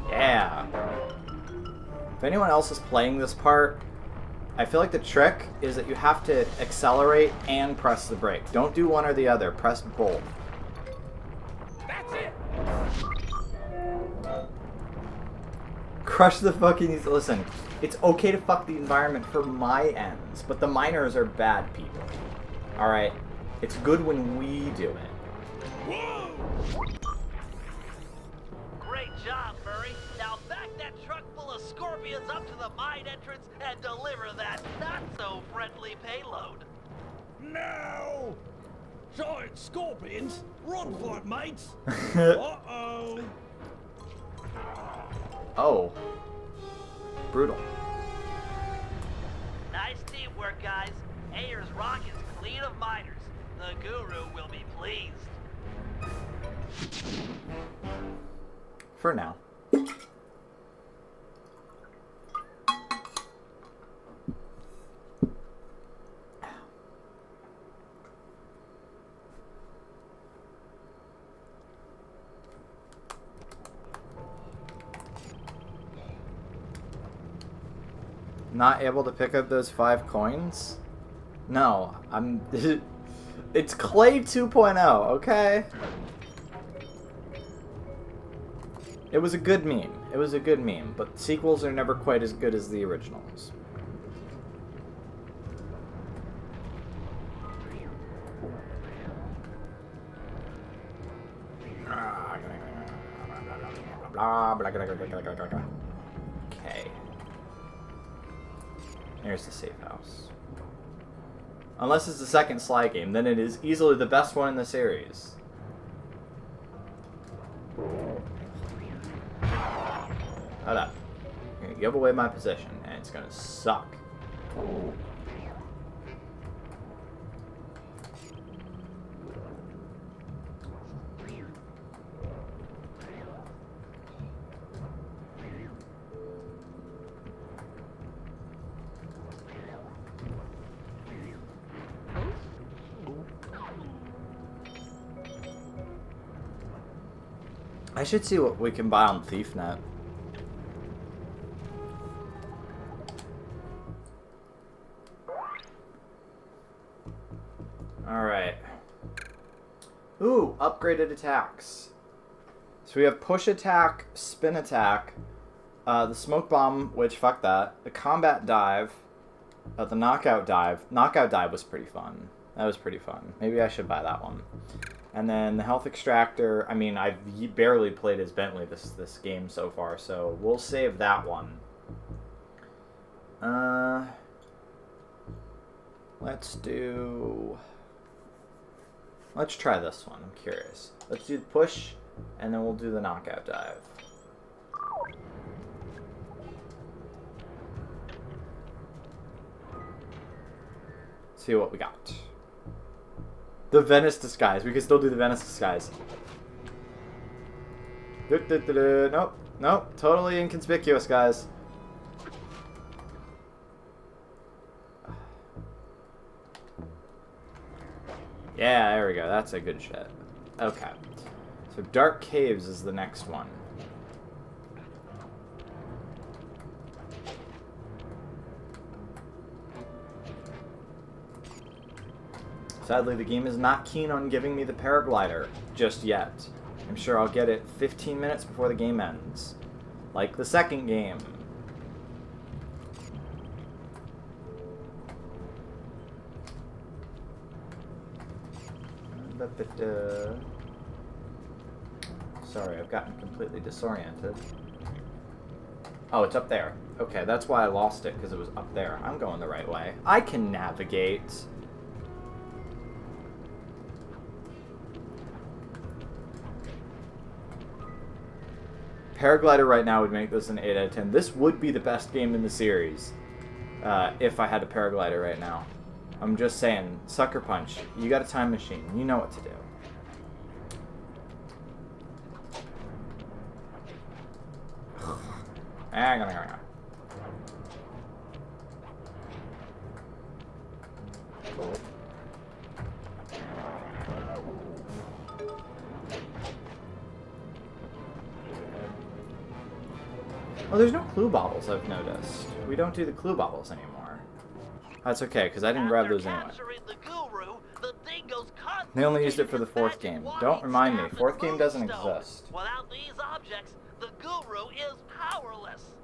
A: Yeah. If anyone else is playing this part, I feel like the trick is that you have to accelerate and press the brake. Don't do one or the other. Press both.
B: That's it!
A: Crush the fucking... Listen, it's okay to fuck the environment for my ends, but the miners are bad people. Alright? It's good when we do it.
B: Whoa!
D: Great job, Murray. Now back that truck full of scorpions up to the mine entrance and deliver that not-so-friendly payload.
B: No! Giant scorpions? Run for it, mates! Uh-oh!
A: Oh. Brutal.
D: Nice teamwork, guys. Ayers Rock is clean of miners. The guru will be pleased.
A: For now. Not able to pick up those 5 coins? No, I'm... It's Clay 2.0, okay? It was a good meme. It was a good meme, but sequels are never quite as good as the originals. Okay. Here's the safe house. Unless it's the second Sly game, then it is easily the best one in the series. Hold up. I'm gonna give away my position, and it's gonna suck. I should see what we can buy on ThiefNet. Ooh, upgraded attacks. So we have push attack, spin attack, the smoke bomb, which fuck that, the combat dive, the knockout dive. Knockout dive was pretty fun. That was pretty fun. Maybe I should buy that one. And then the health extractor. I mean, I've barely played as Bentley this game so far, so we'll save that one. Let's try this one. I'm curious. Let's do the push, and then we'll do the knockout dive. See what we got. The Venice disguise. We can still do the Venice disguise. Nope. Nope. Totally inconspicuous, guys. Yeah, there we go. That's a good shot. Okay. So Dark Caves is the next one. Sadly, the game is not keen on giving me the paraglider just yet. I'm sure I'll get it 15 minutes before the game ends. Like the second game. Sorry, I've gotten completely disoriented. Oh, it's up there. Okay, that's why I lost it, because it was up there. I'm going the right way. I can navigate. Paraglider right now would make this an 8 out of 10. This would be the best game in the series if I had a paraglider right now. I'm just saying, Sucker Punch, you got a time machine. You know what to do. Oh, there's no clue bottles, I've noticed. We don't do the clue bottles anymore. That's okay, because I didn't grab those anyway. They only used it for the fourth game. Don't remind me, fourth game doesn't exist.
D: Without these objects, the guru is powerless.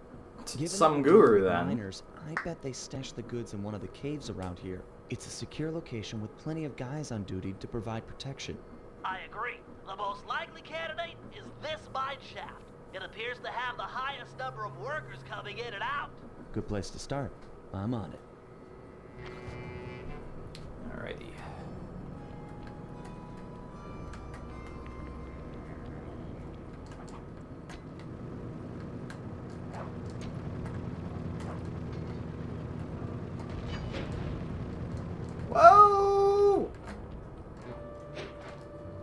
A: Some guru, then.
C: Miners, I bet they stashed the goods in one of the caves around here. It's a secure location with plenty of guys on duty to provide protection.
D: I agree. The most likely candidate is this mine shaft. It appears to have the highest number of workers coming in and out.
C: Good place to start. I'm on it.
A: Alrighty. Whoa!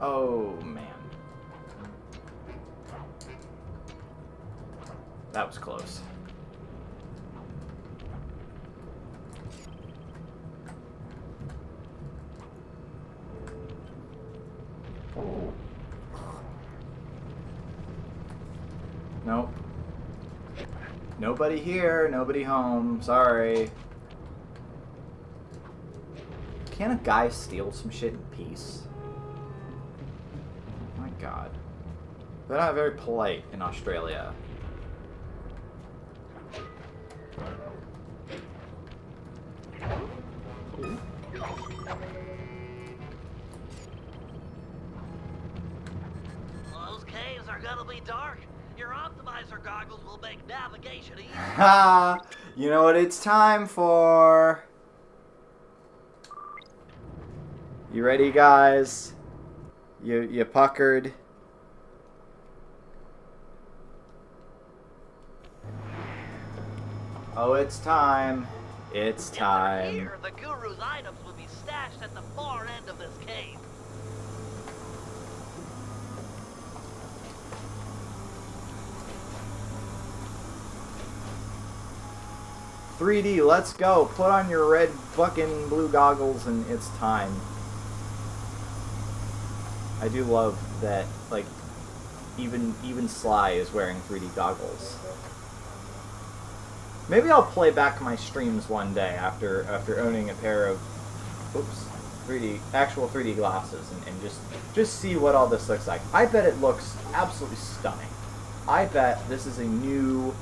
A: Oh, man. That was close. Nope. Nobody here, nobody home. Sorry. Can't a guy steal some shit in peace? My God. They're not very polite in Australia.
D: Those caves are gonna be dark. Your optimizer goggles will make navigation easy.
A: Ha! You know what it's time for? You ready, guys? You puckered? Oh, it's time. It's time.
D: Here, the guru's items would be stashed at the far end of this cave.
A: "3D, let's go. Put on your red fucking blue goggles and it's time." I do love that, like, even Sly is wearing 3D goggles. Maybe I'll play back my streams one day after owning a pair of... Oops. actual 3D glasses and just see what all this looks like. I bet it looks absolutely stunning. I bet this is a new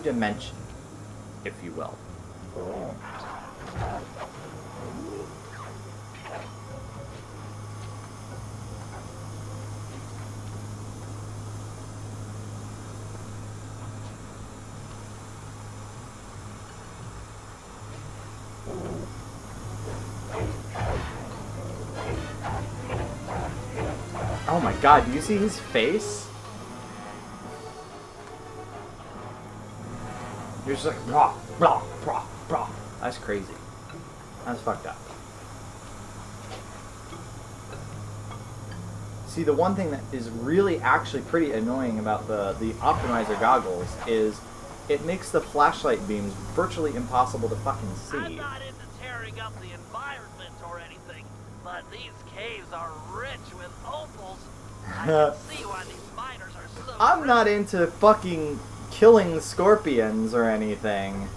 A: dimension, if you will. Oh my god, do you see his face? You're just like, blah, blah, blah, blah. That's crazy. That's fucked up. See, the one thing that is really actually pretty annoying about the optimizer goggles is it makes the flashlight beams virtually impossible to fucking see.
D: I'm not into tearing up the environment or anything, but these caves are rich with opals. I can see why these miners are so
A: I'm not into fucking killing scorpions or anything.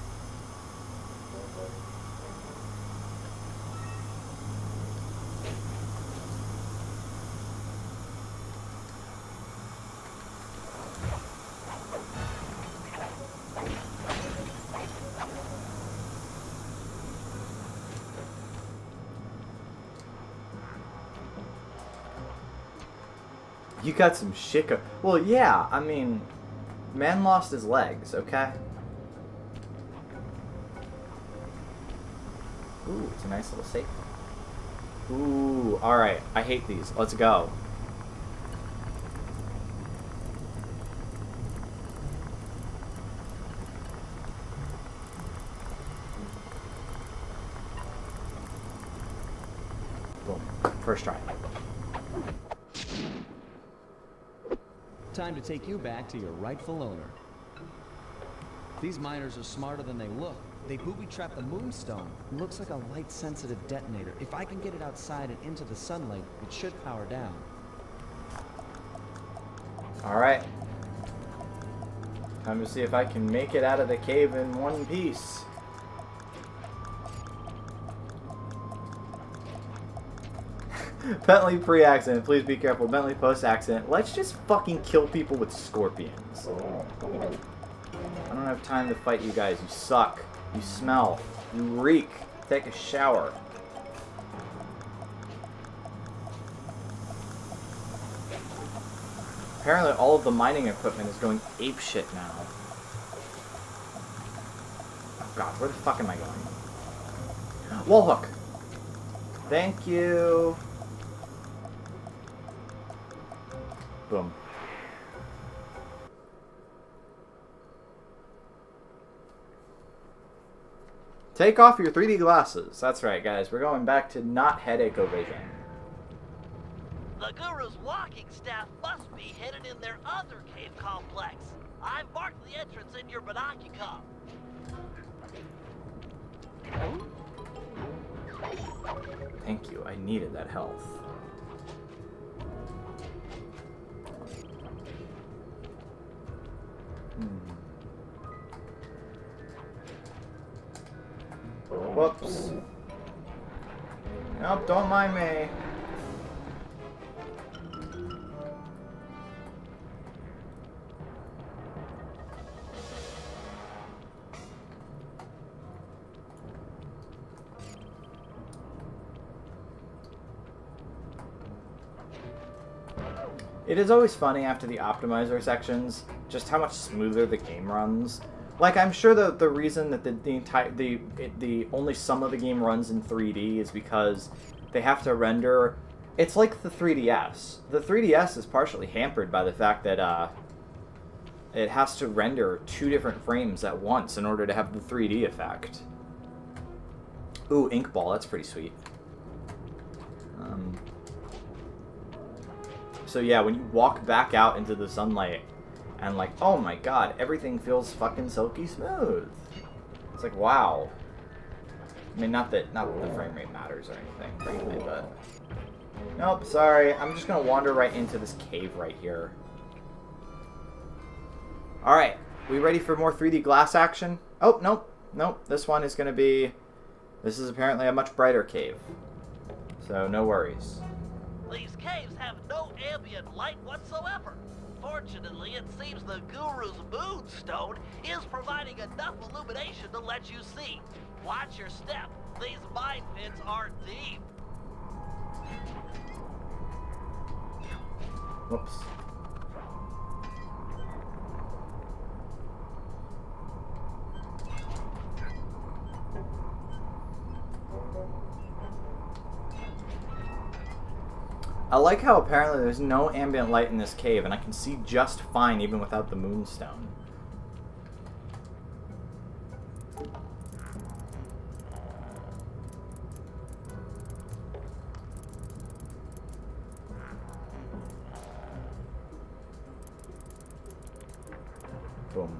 A: You got some shit well, yeah, I mean, man lost his legs, okay? Ooh, it's a nice little safe. Ooh, alright, I hate these. Let's go. Boom. First try.
C: Time to take you back to your rightful owner. These miners are smarter than they look. They booby-trapped the moonstone. It looks like a light-sensitive detonator. If I can get it outside and into the sunlight, it should power down.
A: Alright. Time to see if I can make it out of the cave in one piece. Bentley pre-accident. Please be careful. Bentley post-accident. Let's just fucking kill people with scorpions. I don't have time to fight you guys. You suck. You smell. You reek. Take a shower. Apparently all of the mining equipment is going apeshit now. Oh god, where the fuck am I going? Wall hook! Thank you! Boom. Take off your 3D glasses. That's right, guys. We're going back to not headache-o-vision.
D: The Guru's walking staff must be hidden in their other cave complex. I've marked the entrance in your binocular.
A: Thank you. I needed that health. Whoops. Nope, don't mind me. It is always funny after the optimizer sections, just how much smoother the game runs. Like, I'm sure the reason that the only some of the game runs in 3D is because they have to render. It's like the 3DS. The 3DS is partially hampered by the fact that it has to render 2 different frames at once in order to have the 3D effect. Ooh, ink ball. That's pretty sweet. So yeah, when you walk back out into the sunlight, and like, oh my god, everything feels fucking silky smooth. It's like, wow. I mean, not that the frame rate matters or anything, frankly, but... Nope, sorry. I'm just gonna wander right into this cave right here. Alright, we ready for more 3D glass action? Oh, nope. Nope, this one is going to be... This is apparently a much brighter cave. So, no worries.
D: These caves have no ambient light whatsoever. Fortunately, it seems the Guru's moonstone is providing enough illumination to let you see. Watch your step. These mine pits are deep.
A: Whoops. I like how apparently there's no ambient light in this cave, and I can see just fine even without the moonstone. Boom.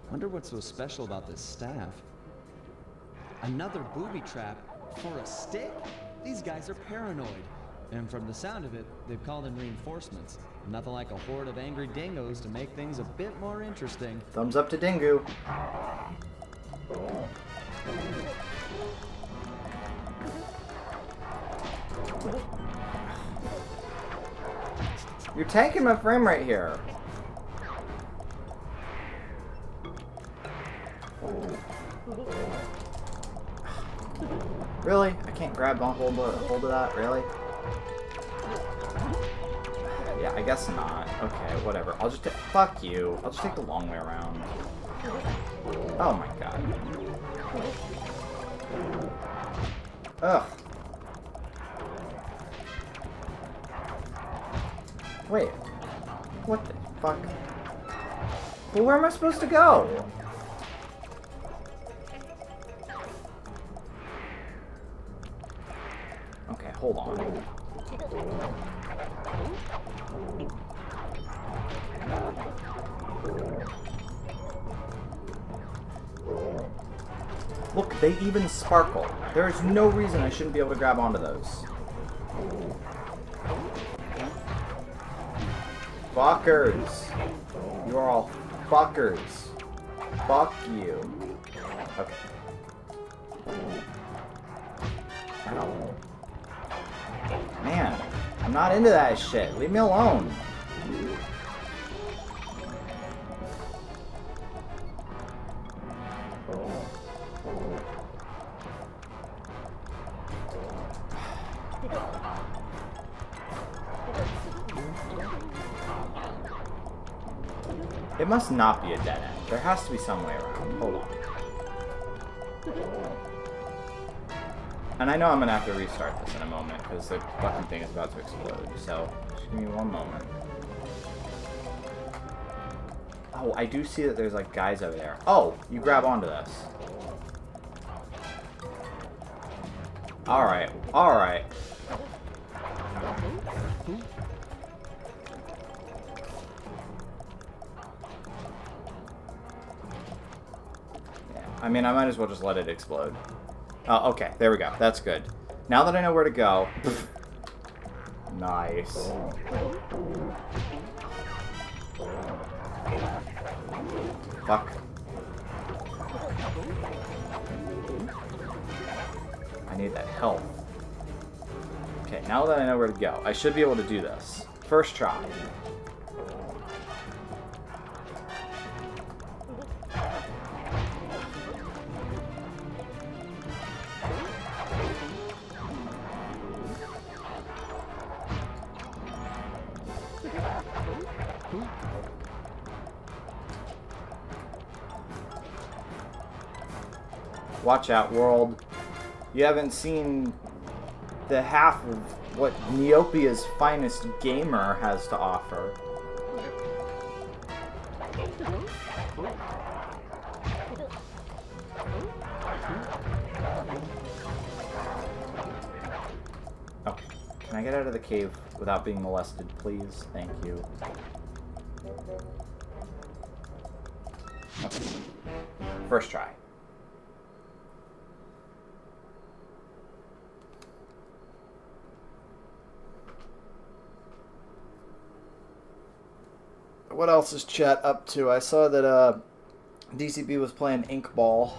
C: Wonder what's so special about this staff. Another booby trap for a stick? These guys are paranoid. And from the sound of it, they've called in reinforcements. Nothing like a horde of angry dingoes to make things a bit more interesting.
A: Thumbs up to Dingo. You're tanking my frame rate here. Really? I can't grab on hold of that, really? Yeah, I guess not. Okay, whatever. I'll just take... Fuck you. I'll just take the long way around. Oh my god. Ugh. Wait. What the fuck? Well, where am I supposed to go? Okay, hold on. Look, they even sparkle. There is no reason I shouldn't be able to grab onto those. Fuckers. You are all fuckers. Fuck you. Okay. Ow. Man, I'm not into that shit. Leave me alone. It must not be a dead end. There has to be some way around. Hold on. And I know I'm going to have to restart this in a moment because the fucking thing is about to explode. So, just give me one moment. Oh, I do see that there's like guys over there. Oh, you grab onto this. Alright, alright. I mean, I might as well just let it explode. Oh, okay. There we go. That's good. Now that I know where to go... Nice. Fuck. I need that health. Okay, now that I know where to go, I should be able to do this. First try. Watch out, world. You haven't seen the half of what Neopia's finest gamer has to offer. Okay. Can I get out of the cave without being molested, please? Thank you. Okay. First try. What else is chat up to? I saw that DCB was playing Ink Ball.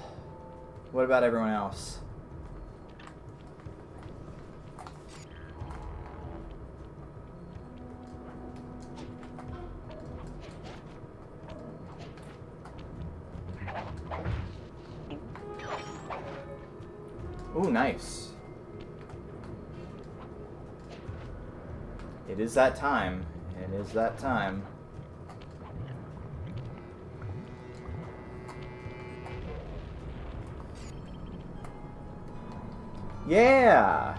A: What about everyone else? Ooh, nice. It is that time. It is that time. Yeah!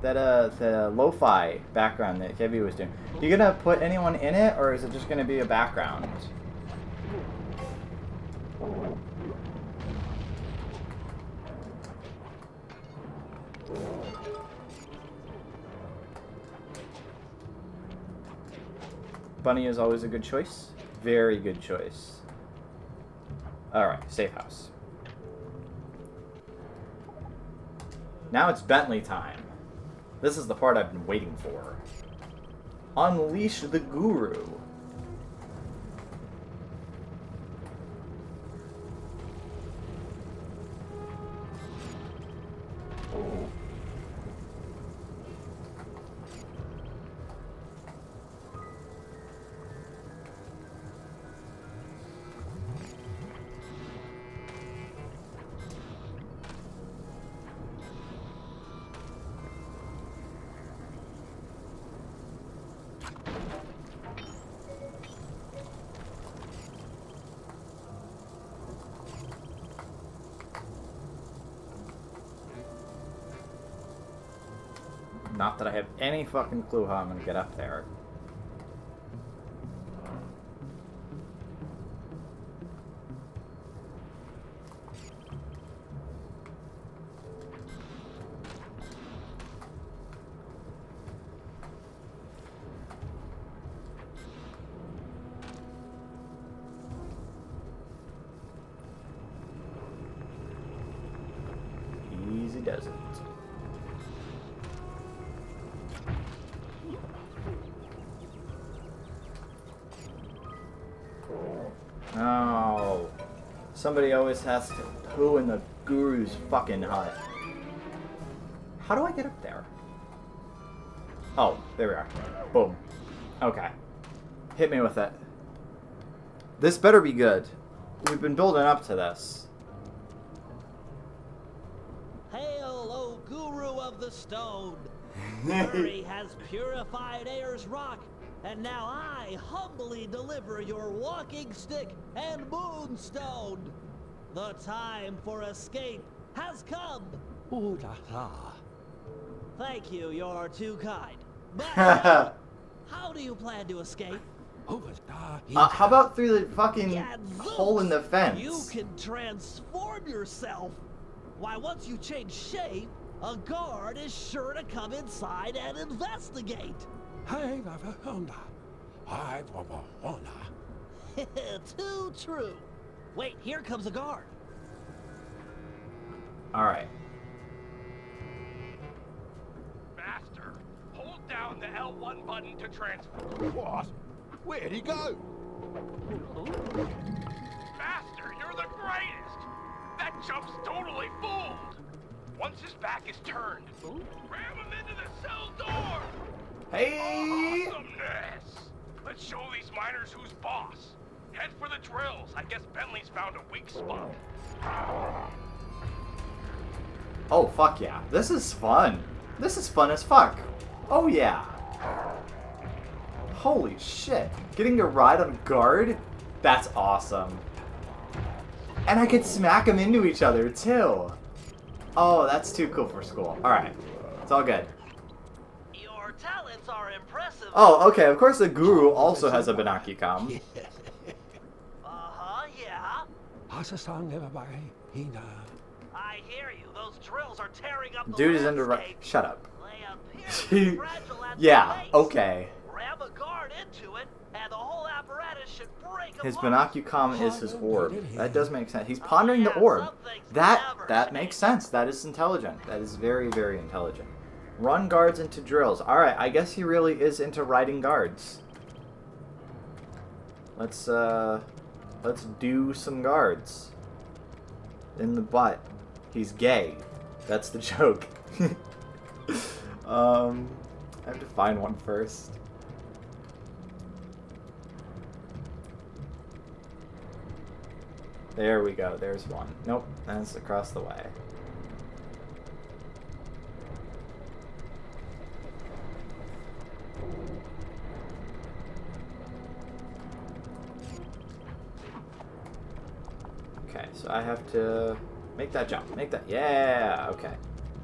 A: That, the lo-fi background that Kevy was doing. You gonna put anyone in it, or is it just gonna be a background? Bunny is always a good choice. Very good choice. Alright, safe house. Now it's Bentley time. This is the part I've been waiting for. Unleash the Guru. Not that I have any fucking clue how I'm gonna get up there. Easy does it. Oh, somebody always has to poo in the Guru's fucking hut. How do I get up there? Oh, there we are. Boom. Okay. Hit me with it. This better be good. We've been building up to this.
D: Hail, O Guru of the Stone! Murray has purified Ayer's rock, and now I humbly deliver your walking stick and moonstone. The time for escape has come.
B: Ooh la la.
D: Thank you, you're too kind. But how do you plan to escape?
A: How about through the fucking hole in the fence?
D: You can transform yourself. Why, once you change shape, a guard is sure to come inside and investigate. Too true. Wait, here comes a guard.
A: Alright.
E: Master, hold down the L1 button to transform.
B: What? Where'd he go?
E: Master, you're the greatest! That jump's totally fooled! Once his back is turned, ram him into the cell door!
A: Hey!
E: Awesomeness! Let's show these miners who's boss. Head for the drills. I guess Bentley's found a weak spot.
A: Oh, fuck yeah. This is fun. This is fun as fuck. Oh, yeah. Holy shit. Getting to ride on guard? That's awesome. And I could smack them into each other, too. Oh, that's too cool for school. Alright. It's all good.
D: Your talents are impressive.
A: Oh, okay. Of course the Guru also has a Binakycom.
D: Yeah. I hear you. Those drills are tearing up the
A: Dude is into...
D: landscape.
A: Shut up.
D: They appear fragile at the
A: Yeah,
D: base.
A: okay.
D: Ram a guard into it, and the whole apparatus should break
A: His
D: apart.
A: Binakycom is his orb. That does make sense. He's pondering the orb. That makes sense. That is intelligent. That is very, very intelligent. Run guards into drills. Alright, I guess he really is into riding guards. Let's do some guards. In the butt. He's gay. That's the joke. I have to find one first. There we go. There's one. Nope, that's across the way. Okay, so I have to make that jump. Make that. Yeah, okay.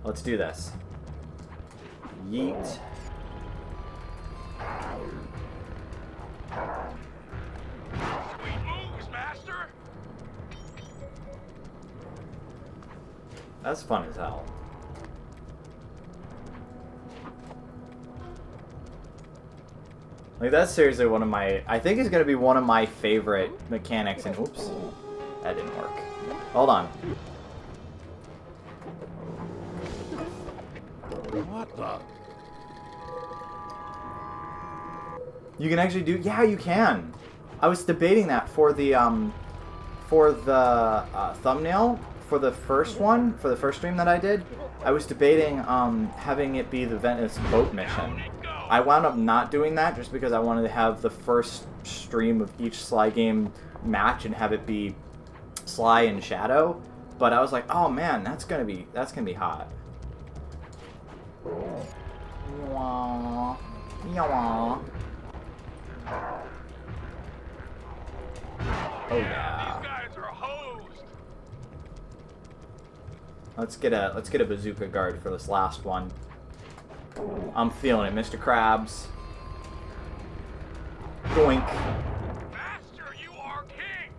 A: Let's do this. Yeet.
E: Sweet moves, master.
A: That's fun as hell. Like, that's seriously one of my... I think it's gonna be one of my favorite mechanics and... Oops. That didn't work. Hold on.
B: What the?
A: You can actually do... Yeah, you can! I was debating that for the thumbnail, for the first one, for the first stream that I did. I was debating having it be the Venice boat mission. I wound up not doing that just because I wanted to have the first stream of each Sly game match and have it be Sly and Shadow. But I was like, oh man, that's gonna be hot. Yawah. Yawah. Oh yeah.
E: These guys are hosed.
A: Let's get a bazooka guard for this last one. I'm feeling it, Mr. Krabs. Doink.
E: Master, you are king.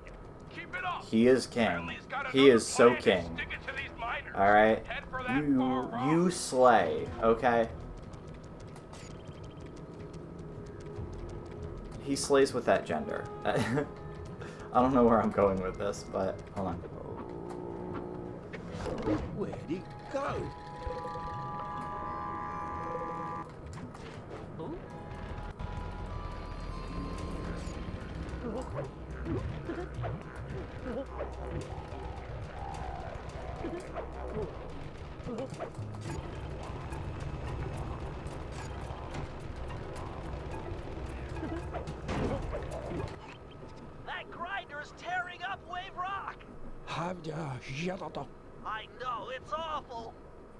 E: Keep it up.
A: He is king.
E: Family's got
A: He
E: another
A: is so
E: plan to
A: king.
E: stick it to these miners.
A: All right.
E: Head for that far rock.
A: You slay, okay? He slays with that gender. I don't know where I'm going with this, but hold on.
B: Where'd he go?
D: That grinder's tearing up Wave Rock. I know, it's awful.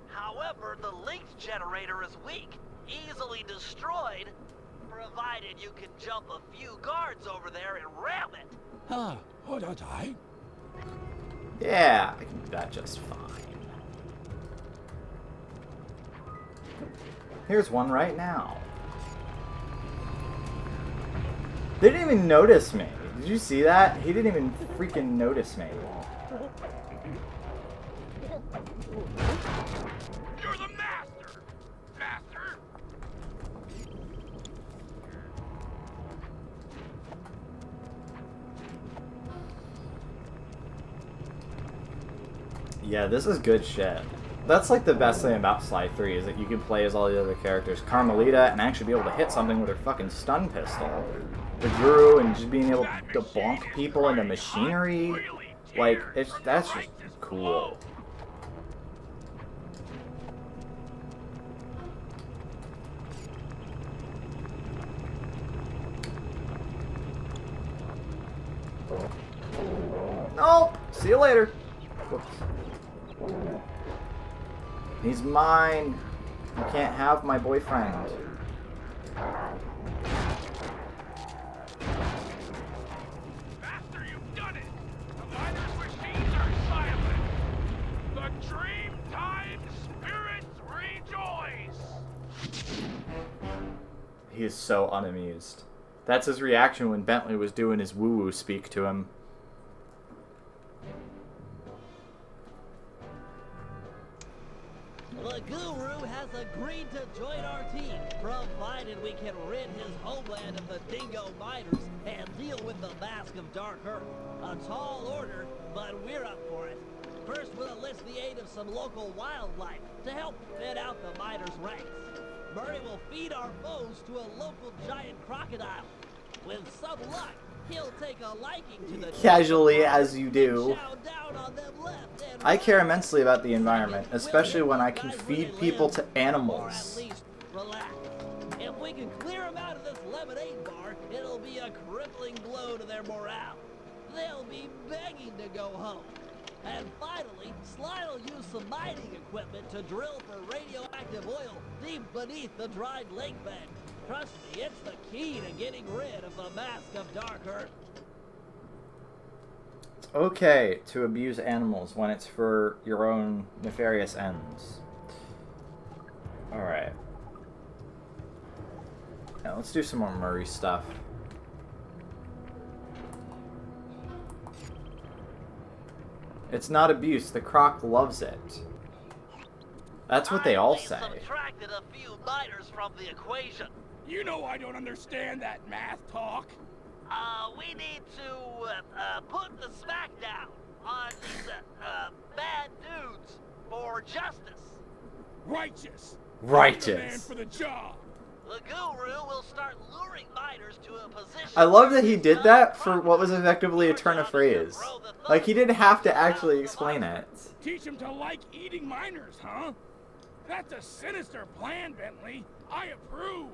D: However, the length generator is weak, easily destroyed, provided you can jump a few guards over there and ram it.
A: Yeah, I can do that just fine. Here's one right now. They didn't even notice me. Did you see that? He didn't even freaking notice me.
E: You're the master. Master.
A: Yeah, this is good shit. That's like the best thing about Sly 3 is that you can play as all the other characters. Carmelita and actually be able to hit something with her fucking stun pistol. The Guru and just being able to bonk people into machinery. Like, that's just cool. Nope. See you later. Whoops. He's mine. You can't have my boyfriend.
E: Master, you've done it. The miners' machines are silent. The Dreamtime spirits rejoice.
A: He is so unamused. That's his reaction when Bentley was doing his woo-woo speak to him.
D: The Guru has agreed to join our team, provided we can rid his homeland of the dingo miners and deal with the Mask of Dark Earth. A tall order, but we're up for it. First, we'll enlist the aid of some local wildlife to help thin out the miners' ranks. Murray will feed our foes to a local giant crocodile. With some luck, He'll take a liking to the
A: Casually as you do.
D: chow down on them left and
A: I
D: right.
A: care immensely about the environment, especially when I can feed people to
D: Or at
A: animals.
D: least relax. If we can clear them out of this lemonade bar, it'll be a crippling blow to their morale. They'll be begging to go home. And finally, Sly will use some mining equipment to drill for radioactive oil deep beneath the dried lake bed. Trust me, it's the key to getting rid of the Mask of Dark Earth.
A: It's okay to abuse animals when it's for your own nefarious ends. Alright. Now let's do some more Murray stuff. It's not abuse. The croc loves it. That's what they all say.
D: I subtracted a few miners from the equation.
E: You know I don't understand that math talk.
D: We need to put the smack down on these bad dudes for justice.
E: Righteous.
A: Righteous.
E: The man for the job.
D: The guru will start luring miners to a position.
A: I love that he did that for what was effectively a turn of phrase. Like, he didn't have to actually explain it.
E: Teach him to like eating miners, huh? That's a sinister plan, Bentley. I approve.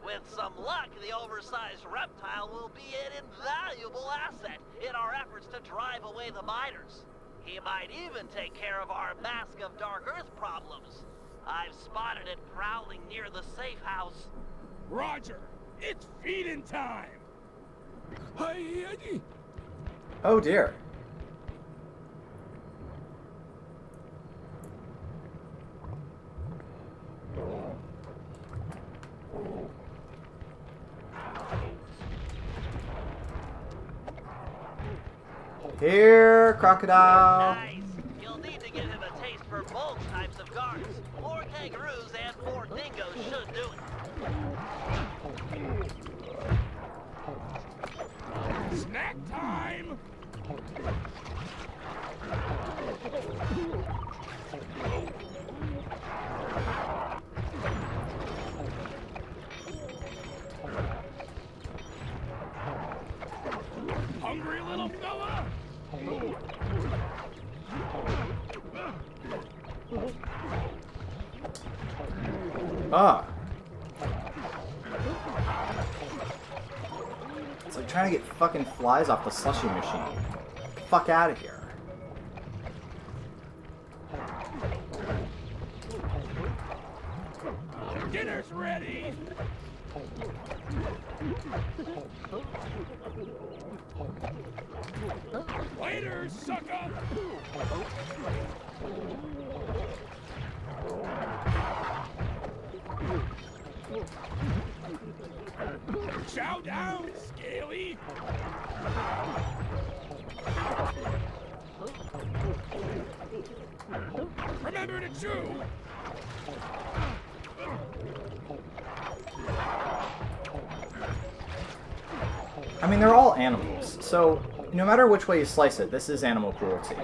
D: With some luck, the oversized reptile will be an invaluable asset in our efforts to drive away the miners. He might even take care of our Mask of Dark Earth problems. I've spotted it prowling near the safe house.
E: Roger. It's feeding time.
A: Oh dear. Here, crocodile.
D: Nice. You'll need to give him a taste for both types of guards. 4 kangaroos and 4 dingoes should do it.
E: Snack time. Hungry little fella?
A: Ah. It's like trying to get fucking flies off the slushy machine. Get the fuck out of here.
E: Dinner's ready. Later, sucker. Chow down, Scaly. Remember to chew.
A: I mean, they're all animals, so no matter which way you slice it, this is animal cruelty.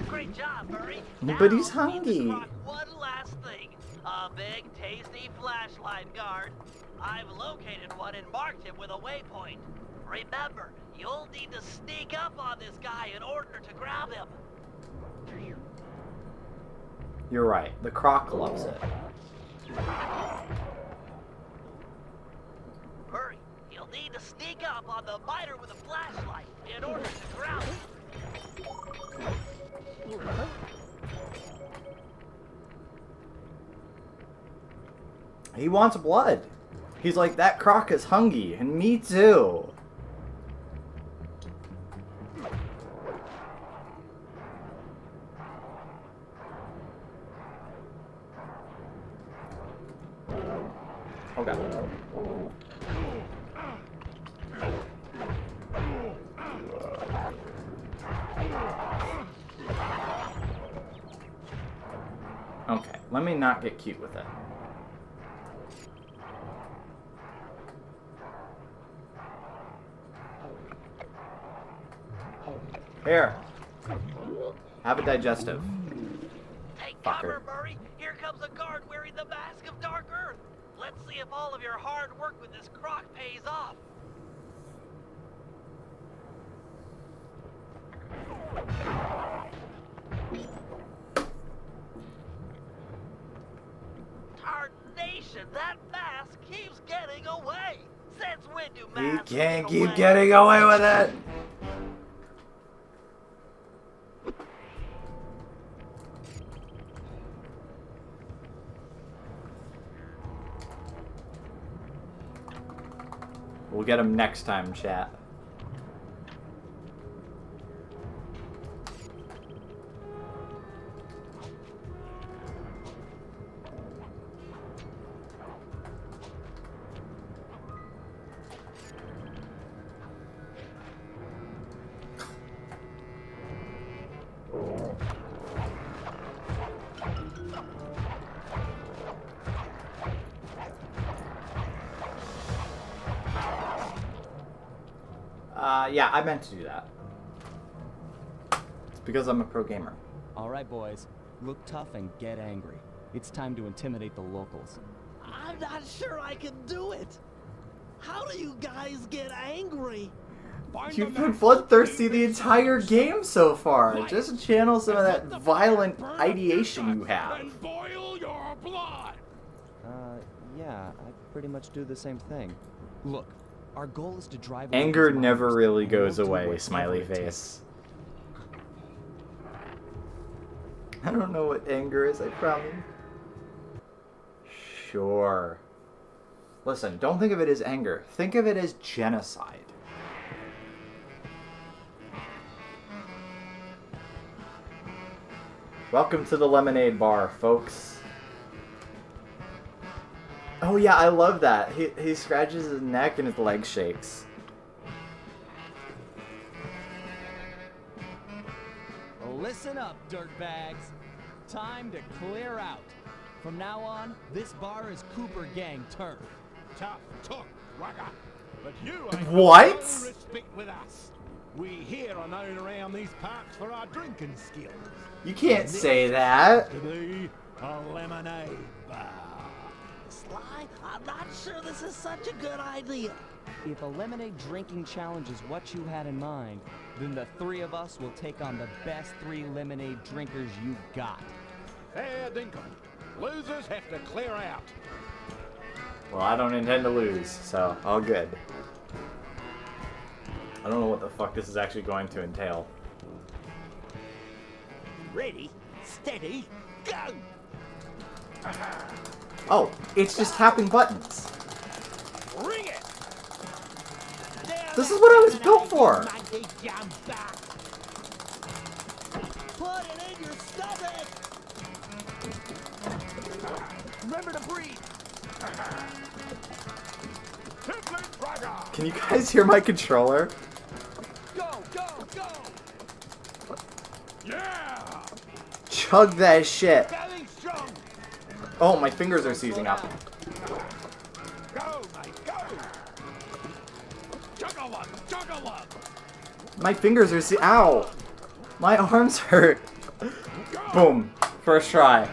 D: Great job, Murray.
A: But he's
D: Now, feed the
A: hungry.
D: croc one last thing. A big, tasty flashlight guard. I've located one and marked him with a waypoint. Remember, you'll need to sneak up on this guy in order to grab him.
A: You're right. The croc loves it.
D: Hurry, you'll need to sneak up on the miner with a flashlight in order to grab him.
A: He wants blood. He's like, that croc is hungry, and me too. Oh god. Okay, let me not get cute with it. Here. Have a digestive.
D: Take
A: Fucker.
D: cover, Murray. Here comes a guard wearing the mask of Dark Earth. Let's see if all of your hard work with this crock pays off. Tarnation, that mask keeps getting away. Since when do
A: He
D: masks
A: can't
D: get
A: keep
D: away?
A: getting away with it. We'll get him next time, chat. Yeah, I meant to do that. It's because I'm a pro gamer.
C: All right, boys. Look tough and get angry. It's time to intimidate the locals.
D: I'm not sure I can do it. How do you guys get angry?
A: You've been bloodthirsty the entire game so far. Just channel some of that violent ideation you have.
E: And boil your blood.
C: Yeah, I pretty much do the same thing. Look, our goal is to drive away
A: Anger
C: these
A: never
C: monsters,
A: really
C: and we'll
A: goes
C: do
A: away,
C: whatever
A: smiley
C: it takes.
A: face. I don't know what anger is, I promise. Sure. Listen, don't think of it as anger. Think of it as genocide. Welcome to the lemonade bar, folks. Oh yeah, I love that. He scratches his neck and his leg shakes.
C: Listen up, dirtbags. Time to clear out. From now on, this bar is Cooper Gang turf.
E: Tough talk, wagger. But you ain't
A: What?
E: got no respect with us. We here are known around these parts for our drinking skills.
A: You can't say that.
E: To be a lemonade bar.
D: Sly, I'm not sure this is such a good idea.
C: If a lemonade drinking challenge is what you had in mind, then the three of us will take on the best 3 lemonade drinkers you got.
E: Fair dinkum. Losers have to clear out.
A: Well, I don't intend to lose, so all good. I don't know what the fuck this is actually going to entail.
D: Ready, steady, go!
A: Oh, it's just tapping buttons.
E: Ring it!
A: This is what I was built for.
D: Put it in your stomach! Remember to breathe!
E: Simply bragger.
A: Can you guys hear my controller?
D: Go, go, go!
E: Yeah!
A: Chug that shit.
E: Going strong.
A: Oh, my fingers are seizing up.
E: Go, mate, go! Juggle one, juggle one!
A: My fingers are ow! My arms hurt. Boom. First try.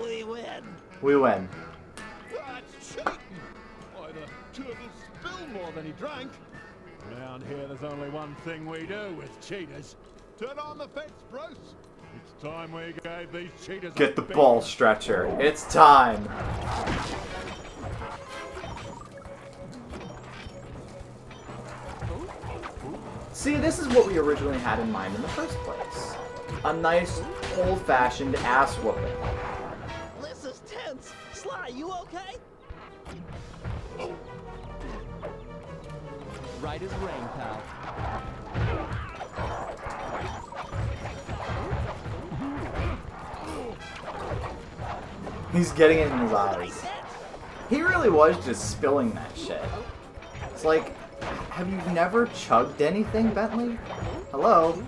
D: We win!
A: We win.
E: That's cheating! Why, the turtle spilled more than he drank. Round here, there's only one thing we do with cheaters. Turn on the fence, Bruce. It's time we gave these cheaters
A: Get
E: a
A: the
E: beating.
A: ball stretcher. It's time. See, this is what we originally had in mind in the first place. A nice, old-fashioned ass whooping.
D: This is tense! Sly, you okay?
C: Right as rain, pal.
A: He's getting it in his eyes. He really was just spilling that shit. It's like, have you never chugged anything, Bentley? Hello?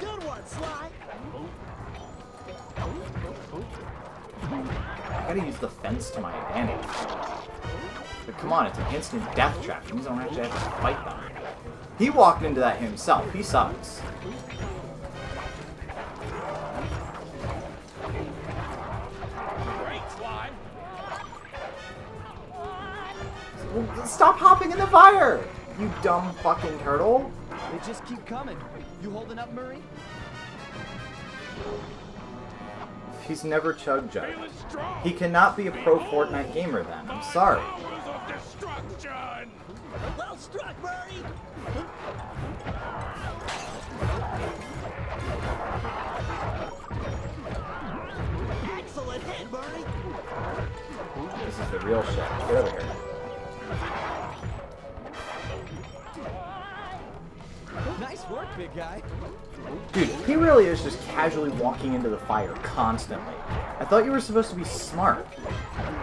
D: Good one, Sly!
A: I gotta use the fence to my advantage. But come on, it's an instant death trap. You don't actually have to fight them. He walked into that himself. He sucks.
E: Great slime.
A: Stop hopping in the fire! You dumb fucking turtle.
C: They just keep coming. You holding up, Murray?
A: He's never chug jug.
E: Feeling strong.
A: He cannot be a pro Fortnite gamer then. I'm sorry.
E: Powers of destruction.
D: Well struck, Murray! Excellent hit, Murray!
A: This is the real shit. Get over here.
C: Nice work, big guy.
A: Dude, he really is just casually walking into the fire constantly. I thought you were supposed to be smart.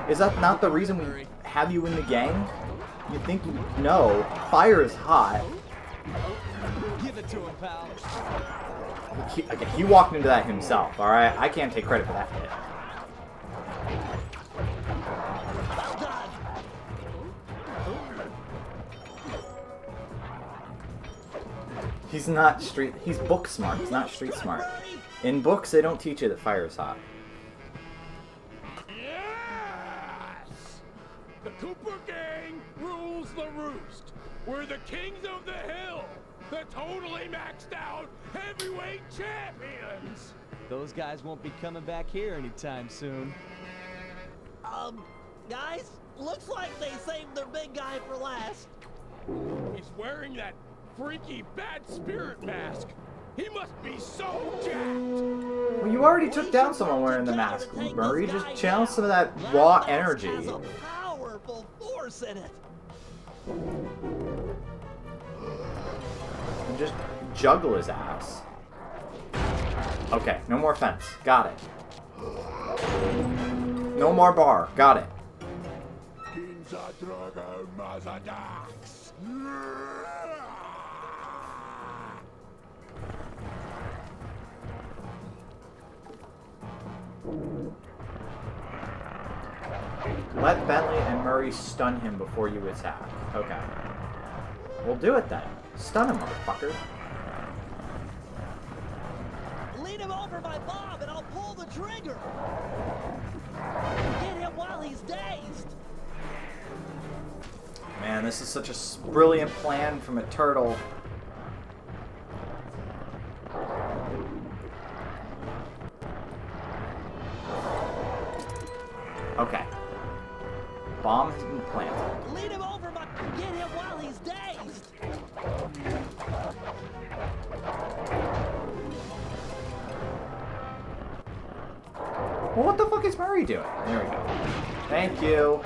A: Is that not the reason we have you in the gang? You think you know fire is hot.
C: Give it to him, pal.
A: He walked into that himself, alright? I can't take credit for that hit.
D: Well done!
A: He's not street... He's book smart. He's not street smart. In books, they don't teach you that fire is hot.
E: Yes! The Cooper Gang rules the roost. We're the kings of the hill. The totally maxed out heavyweight champions.
C: Those guys won't be coming back here anytime soon.
D: Guys, looks like they saved their big guy for last.
E: He's wearing that freaky bad spirit mask. He must be so jacked.
A: Well, you already took down someone wearing the mask, Murray. Just channel some of that raw energy.
D: Has a powerful force in it.
A: And just juggle his ass. Okay, no more fence. Got it. No more bar. Got it. Let Bentley and Murray stun him before you attack. Okay. We'll do it then. Stun him, motherfucker.
D: Lead him over my bomb and I'll pull the trigger. Get him while he's dazed.
A: Man, this is such a brilliant plan from a turtle. Okay. Bomb has been planted.
D: Lead him over my... Get him while he's dazed.
A: Well, what the fuck is Murray doing? There we go. Thank you.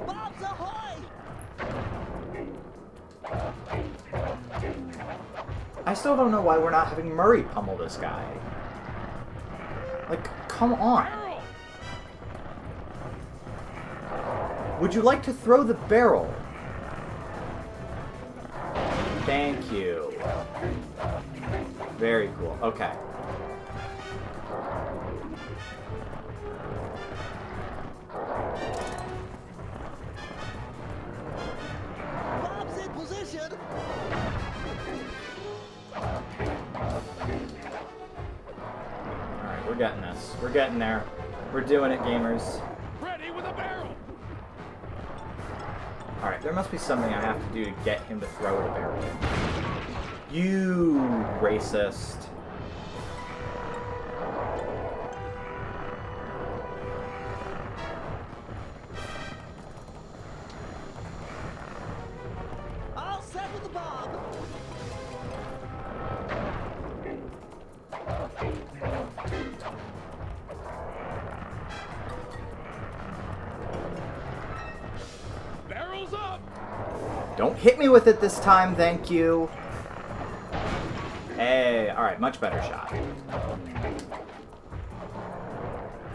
D: Bombs ahoy!
A: I still don't know why we're not having Murray pummel this guy. Like, come on.
E: Barrel!
A: Would you like to throw the barrel? Thank you. Very cool. Okay.
D: Bombs in position.
A: Alright, we're getting this. We're getting there. We're doing it, gamers.
E: Ready with a barrel.
A: Alright, there must be something I have to do to get him to throw the barrel. You racist.
D: All set with the bomb.
E: Barrel's up.
A: Don't hit me with it this time, thank you. Hey, alright, much better shot.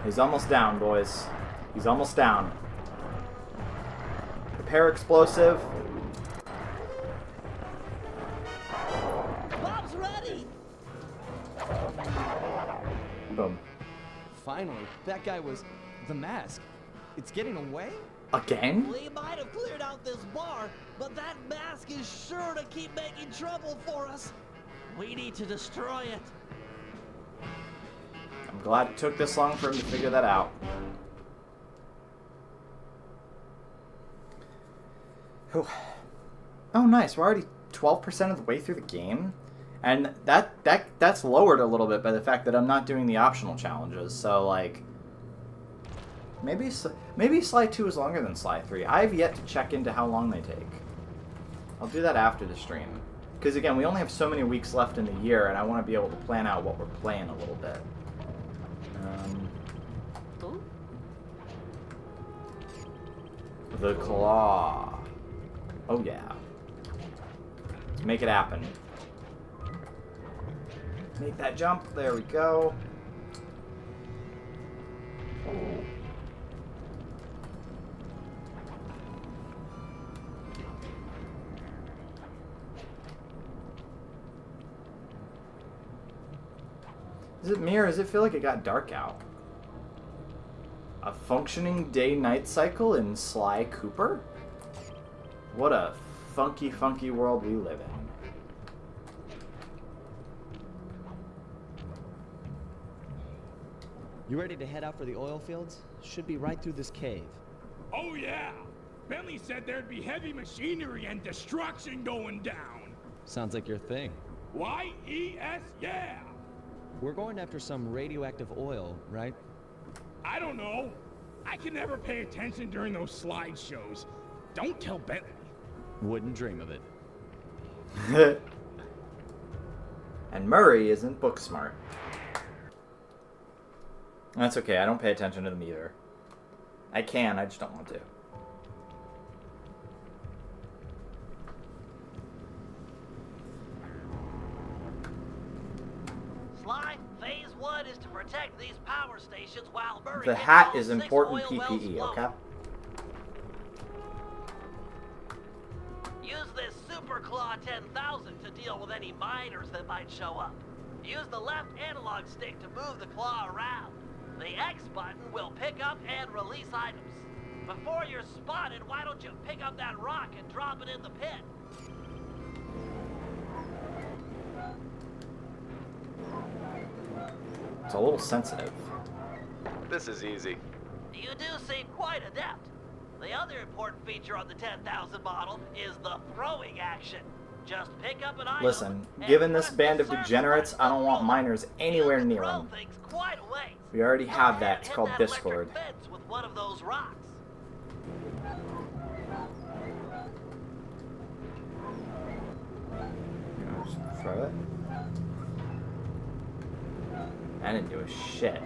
A: He's almost down, boys. He's almost down. Prepare explosive.
C: Finally, that guy was the mask. It's getting away?
A: Again?
D: We might have cleared out this bar, but that mask is sure to keep making trouble for us. We need to destroy it.
A: I'm glad it took this long for him to figure that out. Whew. Oh, nice. We're already 12% of the way through the game. And that's lowered a little bit by the fact that I'm not doing the optional challenges. So, like, maybe Sly 2 is longer than Sly 3. I've yet to check into how long they take. I'll do that after the stream. Because, again, we only have so many weeks left in the year, and I want to be able to plan out what we're playing a little bit. The claw. Oh, yeah. Let's make it happen. Make that jump. There we go. Is it me or does it feel like it got dark out? A functioning day-night cycle in Sly Cooper? What a funky, funky world we live in.
C: You ready to head out for the oil fields? Should be right through this cave.
E: Oh yeah! Bentley said there'd be heavy machinery and destruction going down.
C: Sounds like your thing.
E: Y-E-S, yeah!
C: We're going after some radioactive oil, right?
E: I don't know. I can never pay attention during those slideshows. Don't tell Bentley.
C: Wouldn't dream of it.
A: And Murray isn't book smart. That's okay, I don't pay attention to them either. I can, I just don't want to.
D: Sly, phase 1 is to protect these power stations while Murray
A: The
D: gets
A: hat
D: all
A: is
D: 6
A: important
D: oil wells
A: PPE,
D: flowing.
A: okay?
D: Use this Super Claw 10,000 to deal with any miners that might show up. Use the left analog stick to move the claw around. The X button will pick up and release items. Before you're spotted, why don't you pick up that rock and drop it in the pit?
A: It's a little sensitive.
F: This is easy.
D: You do seem quite adept. The other important feature on the 10,000 model is the throwing action. Just pick up an item.
A: Listen,
D: and
A: given this
D: press
A: band
D: the
A: of
D: circle
A: degenerates,
D: button
A: I don't want
D: below.
A: miners anywhere
D: You can
A: near
D: throw
A: them.
D: things quite a ways.
A: We already
D: Go
A: have
D: ahead
A: that.
D: and
A: It's
D: hit
A: called
D: that
A: Discord.
D: electric fence with one of those rocks.
A: Just throw it. I didn't do a shit.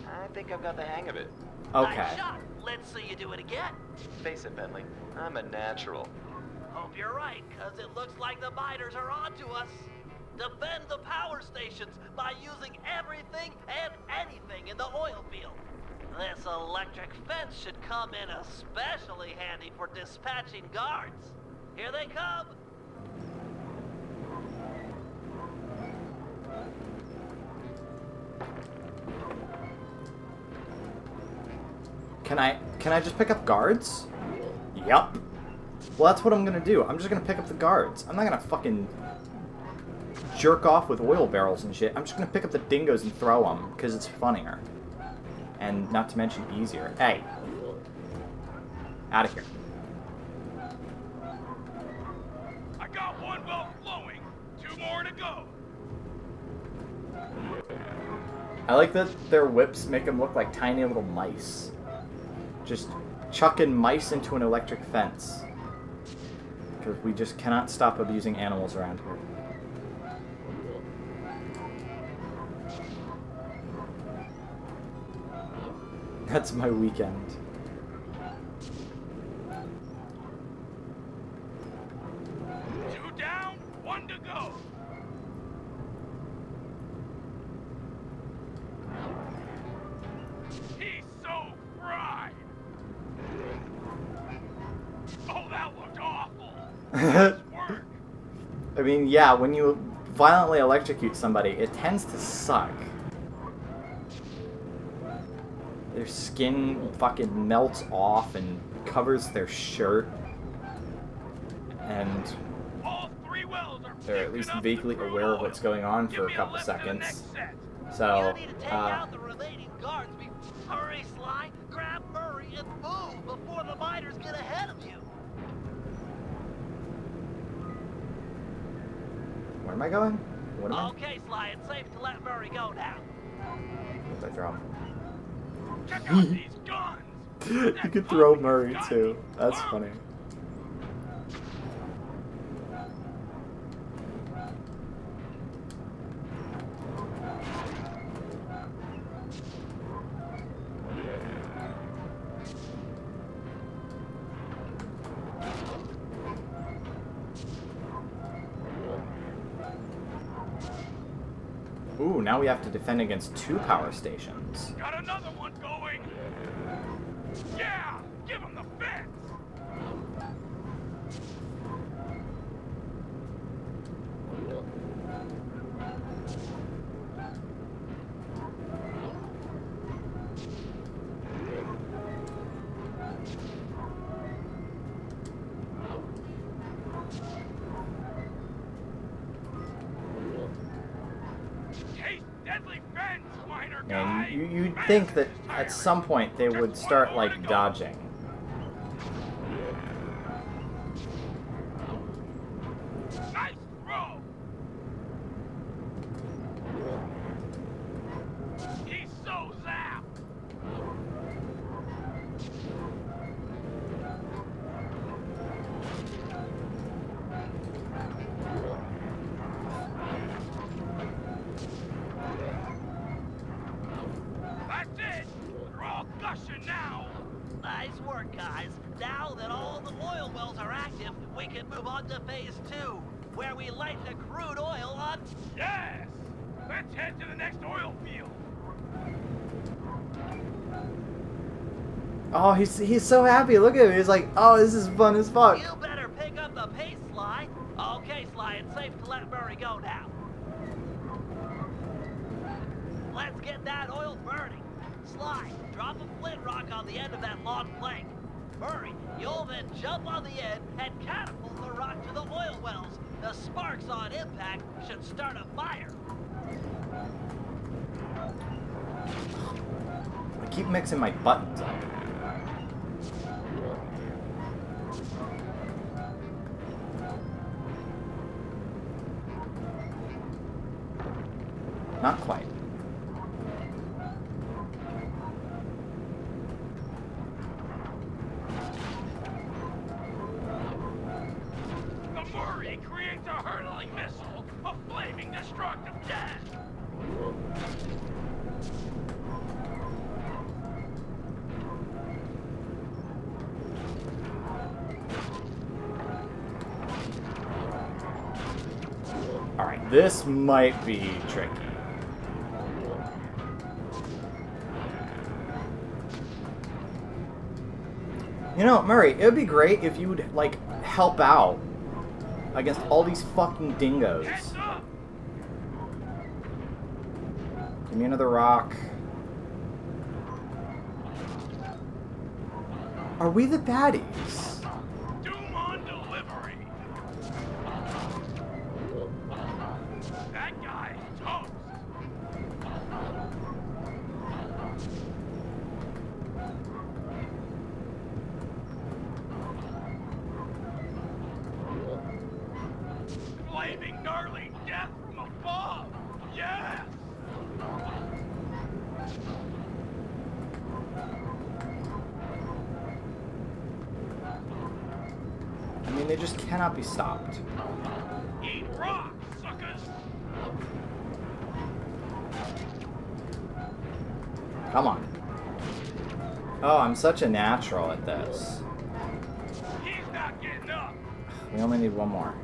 F: I think I've got the hang of it.
A: Okay.
D: Nice shot. Let's see you do it again.
F: Face it, Bentley. I'm a natural.
D: Hope you're right, because it looks like the miners are onto us. Defend the power stations by using everything and anything in the oil field. This electric fence should come in especially handy for dispatching guards. Here they come.
A: Can I just pick up guards? Yup. Well, that's what I'm gonna do. I'm just gonna pick up the guards. I'm not gonna fucking jerk off with oil barrels and shit. I'm just gonna pick up the dingoes and throw them, because it's funnier. And not to mention easier. Hey. Out of here.
E: I got one well flowing, 2 more to go.
A: I like that their whips make them look like tiny little mice. Just chucking mice into an electric fence. Because we just cannot stop abusing animals around here. That's my weekend.
E: Two down, 1 to go. He's so fried. Nice work.
A: I mean, yeah, when you violently electrocute somebody, it tends to suck. Their skin fucking melts off and covers their shirt. And
E: All 3 wells are
A: they're at least
E: picking up
A: vaguely
E: the crude
A: aware of
E: oil.
A: what's going on
E: Give
A: for a
E: me
A: couple
E: lift to the
A: seconds.
E: next set.
A: So,
D: You need to take out the remaining guards. Hurry, Sly. Grab Murray and move before the miners get ahead of you.
A: where am I going? What am I?
D: Okay, Sly. It's safe to let Murray go now.
A: What did I throw him?
E: Check out these guns.
A: You could throw Murray too. That's funny. Ooh, now we have to defend against 2 power stations.
E: Got another one going. Yeah, give him the fence. Chase deadly fence, miner guy.
A: And you'd think that at some point they would start, like, dodging.
E: Nice throw. He's so zapped. That's it. They're all gushing now.
D: Nice work, guys. Now that all the oil wells are active, we can move on to phase 2, where we light the crude oil on...
E: Yes. Let's head to the next oil field.
A: Oh, he's so happy. Look at him. He's like, oh, this is fun as fuck.
D: You better pick up the pace, Sly. Okay, Sly, it's safe to let Murray go now. Let's get that oil burning. Sly, drop a flint rock on the end of that long plank. Murray, you'll then jump on the end and catapult the rock to the oil wells. The sparks on impact should start a fire.
A: I keep mixing my buttons up. Not quite.
E: The Murray creates a hurtling missile of flaming destructive gas.
A: Alright, this might be tricky. You know, Murray, it would be great if you would, like, help out against all these fucking dingoes.
E: Heads up!
A: Give me another rock. Are we the baddies?
E: Doom on delivery. That guy's toast. Flaming gnarly death from above. Yes.
A: I mean, they just cannot be stopped.
E: Eat rock, suckers.
A: Come on. Oh, I'm such a natural at this.
E: He's not getting up.
A: We only need one more.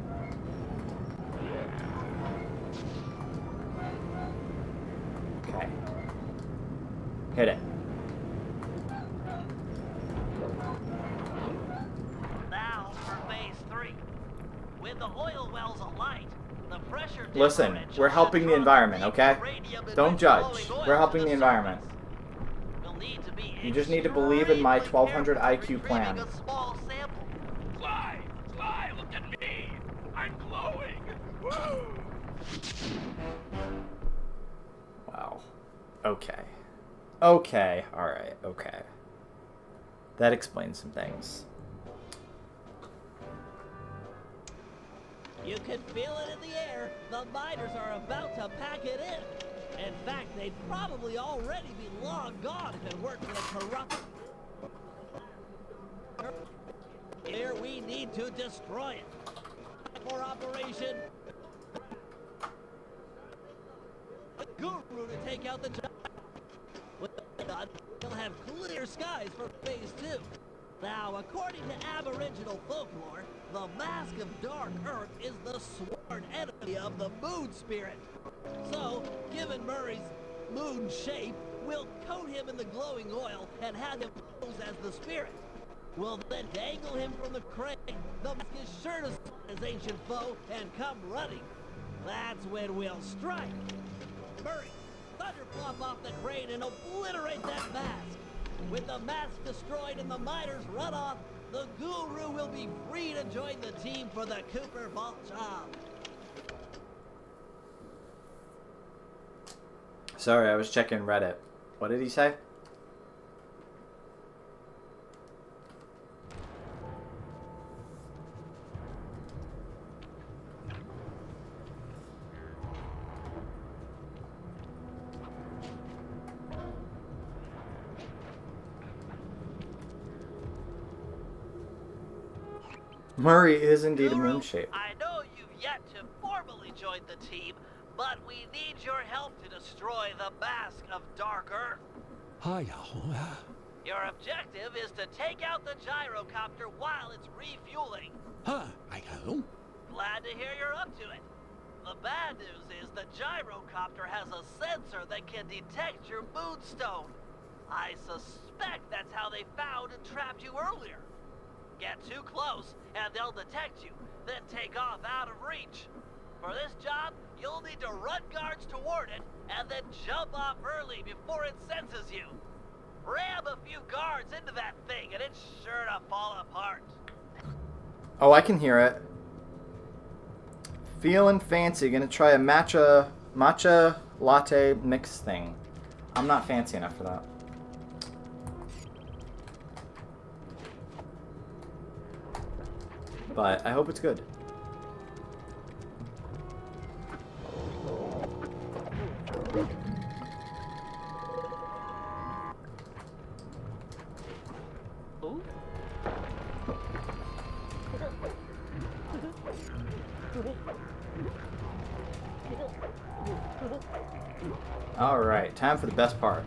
A: Okay. Hit it.
D: Now for phase 3. pressure
A: Listen,
D: differential
A: we're helping
D: should
A: the environment,
D: keep
A: okay?
D: the radium in
A: Don't
D: the
A: judge.
D: glowing oil
A: We're
D: to
A: helping the environment.
D: surface. We'll need to be
A: You just need to believe in my
D: extremely
A: 1200
D: careful
A: IQ
D: retrieving
A: plan.
D: a small sample.
E: Sly! Sly, look at me! I'm glowing! Woo!
A: Wow. Okay. Okay. Alright. Okay. That explains some things.
D: You can feel it in the air. The miners are about to pack it in. In fact, they'd probably already be long gone if it weren't for the corrupt. Here we need to destroy it. For Operation Guru to take out the giant. With that, we'll have clear skies for phase 2. Now, according to Aboriginal folklore, the Mask of Dark Earth is the sworn enemy of the moon spirit. So, given Murray's moon shape, we'll coat him in the glowing oil and have him pose as the spirit. We'll then dangle him from the crane. The mask is sure to spot his ancient foe and come running. That's when we'll strike. Murray, thunderplop off the crane and obliterate that mask. With the mask destroyed and the miners run off, the Guru will be free to join the team for the Cooper Vault job.
A: Sorry, I was checking Reddit. What did he say? Murray is indeed a moon shape.
D: I know you've yet to formally join the team, but we need your help to destroy the Mask of Dark Earth. Your objective is to take out the gyrocopter while it's refueling. Glad to hear you're up to it. The bad news is the gyrocopter has a sensor that can detect your moonstone. I suspect that's how they found and trapped you earlier. Get too close, and they'll detect you, then take off out of reach. For this job, you'll need to run guards toward it, and then jump off early before it senses you. Ram a few guards into that thing, and it's sure to fall apart.
A: Oh, I can hear it. Feeling fancy. Gonna try a matcha latte mix thing. I'm not fancy enough for that. But I hope it's good. Alright, time for the best part.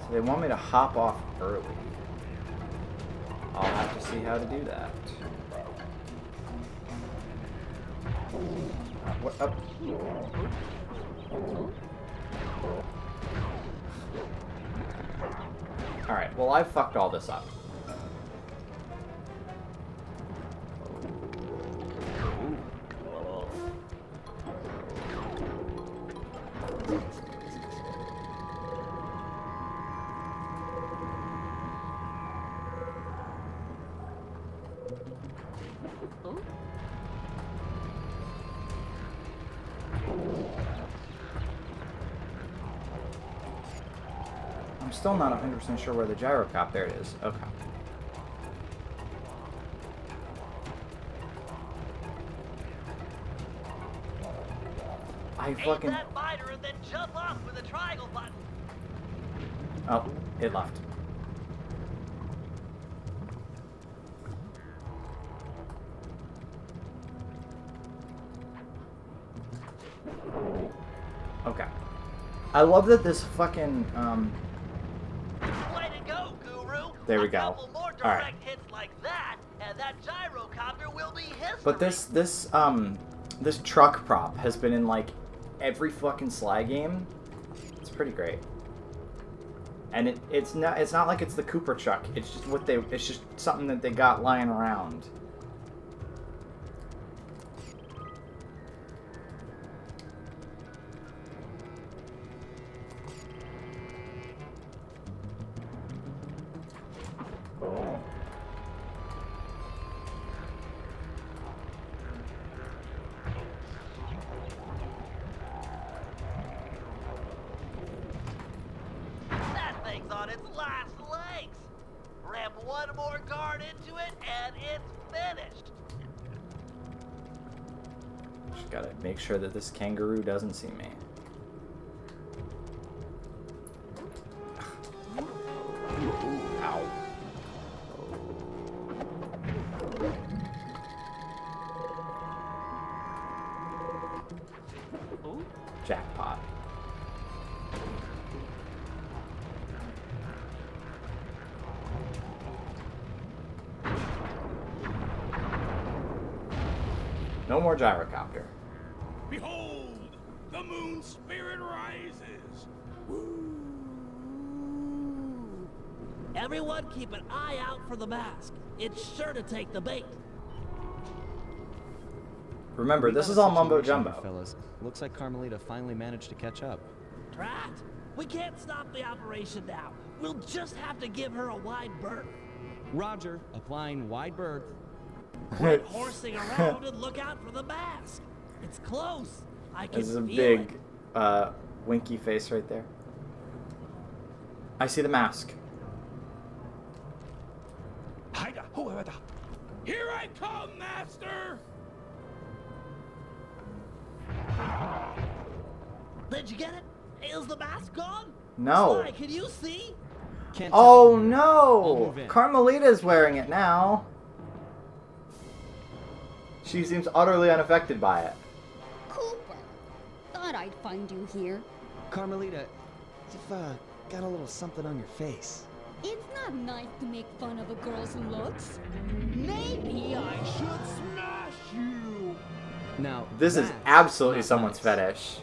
A: So they want me to hop off early. I'll have to see how to do that. What up? Alright, well I fucked all this up. I'm still not 100% sure where the gyrocop. There it is. Okay. I fucking...
D: Aim that miner and then jump off with the triangle button.
A: Oh, it left. Okay. I love that this fucking,
D: Way to go, Guru.
A: There we
D: A
A: go.
D: couple more direct
A: All right.
D: hits like that, and that gyrocopter will be history.
A: but this truck prop has been in, like, every fucking Sly game. It's pretty great. And it's not like it's the Cooper truck. It's just it's just something that they got lying around.
D: its last legs. Ram one more guard into it, and it's finished.
A: Just gotta make sure that this kangaroo doesn't see me. Ow. Jackpot. No more gyrocopter.
E: Behold, the moon spirit rises.
D: Everyone keep an eye out for the mask. It's sure to take the bait.
A: Remember,
C: We
A: this
C: got
A: is
C: a
A: all mumbo
C: situation
A: jumbo.
C: here, fellas. Looks like Carmelita finally managed to catch up.
D: Drat! We can't stop the operation now. We'll just have to give her a wide berth.
C: Roger, applying wide berth.
D: Quit horsing around and look out for the mask. It's close. I can
A: This is a
D: feel
A: big,
D: it.
A: winky face right there. I see the mask.
E: Here I come, master!
D: Did you get it? Is the mask gone?
A: No.
D: Sly, can you see?
C: Can't
A: Oh
C: tell. I'll
A: no!
C: move in.
A: Carmelita's wearing it now. She seems utterly unaffected by it.
G: Cooper, thought I'd find you here.
C: Carmelita, you've got a little something on your face.
G: It's not nice to make fun of a girl's looks. Maybe I should smash you.
C: Now,
A: This is
C: that's
A: absolutely
C: not
A: someone's
C: nice.
A: fetish.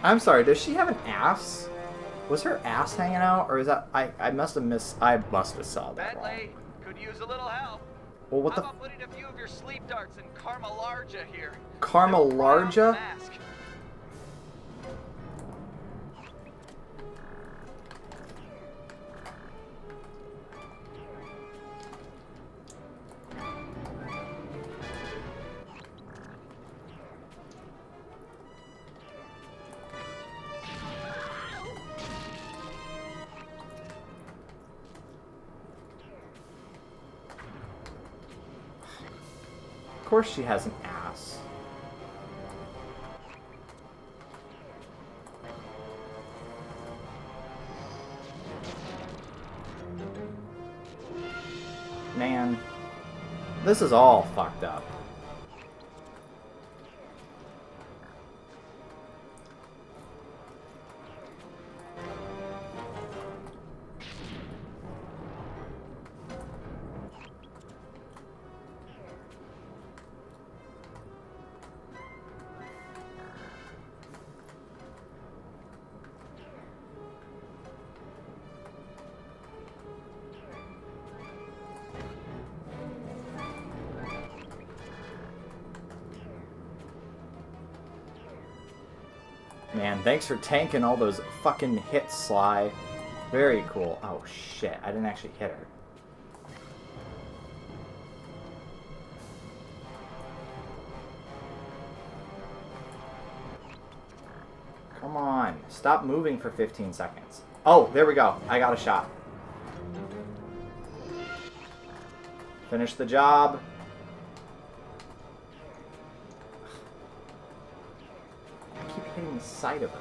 A: I'm sorry, does she have an ass? Was her ass hanging out, or is that I must have saw that wrong.
F: Bentley, could use a little help.
A: Well, what
F: How
A: the
F: about putting a few of your sleep darts in Carmelarja here?
A: Carmelarja?
F: Mask.
A: Of course she has an ass. Man, this is all fucked up. Man, thanks for tanking all those fucking hits, Sly. Very cool. Oh shit, I didn't actually hit her. Come on, stop moving for 15 seconds. Oh, there we go. I got a shot. Finish the job. I keep hitting the side of her.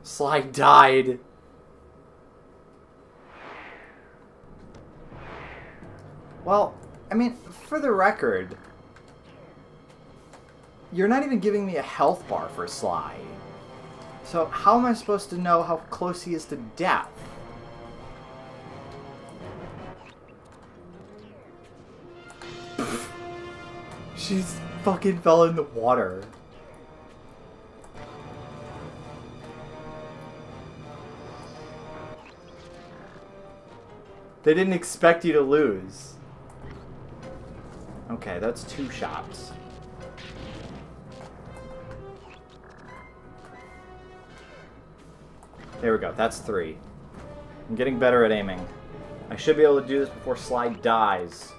A: Sly died. Well, I mean, for the record, you're not even giving me a health bar for Sly. So how am I supposed to know how close he is to death? She's fucking fell in the water. They didn't expect you to lose. Okay, that's 2 shots. There we go, that's 3. I'm getting better at aiming. I should be able to do this before Sly dies.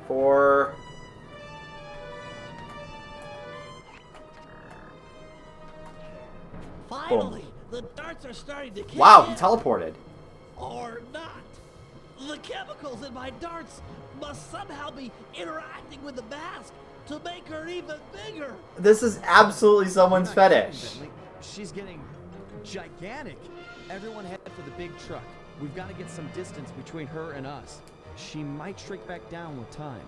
A: Four.
D: Finally, the darts are starting to kick
A: Wow,
D: in.
A: he teleported.
D: Or not. The chemicals in my darts must somehow be interacting with the mask to make her even bigger.
A: This is absolutely someone's
C: You're not kidding,
A: fetish.
C: Bentley. She's getting gigantic. Everyone head for the big truck. We've got to get some distance between her and us. She might shrink back down with time.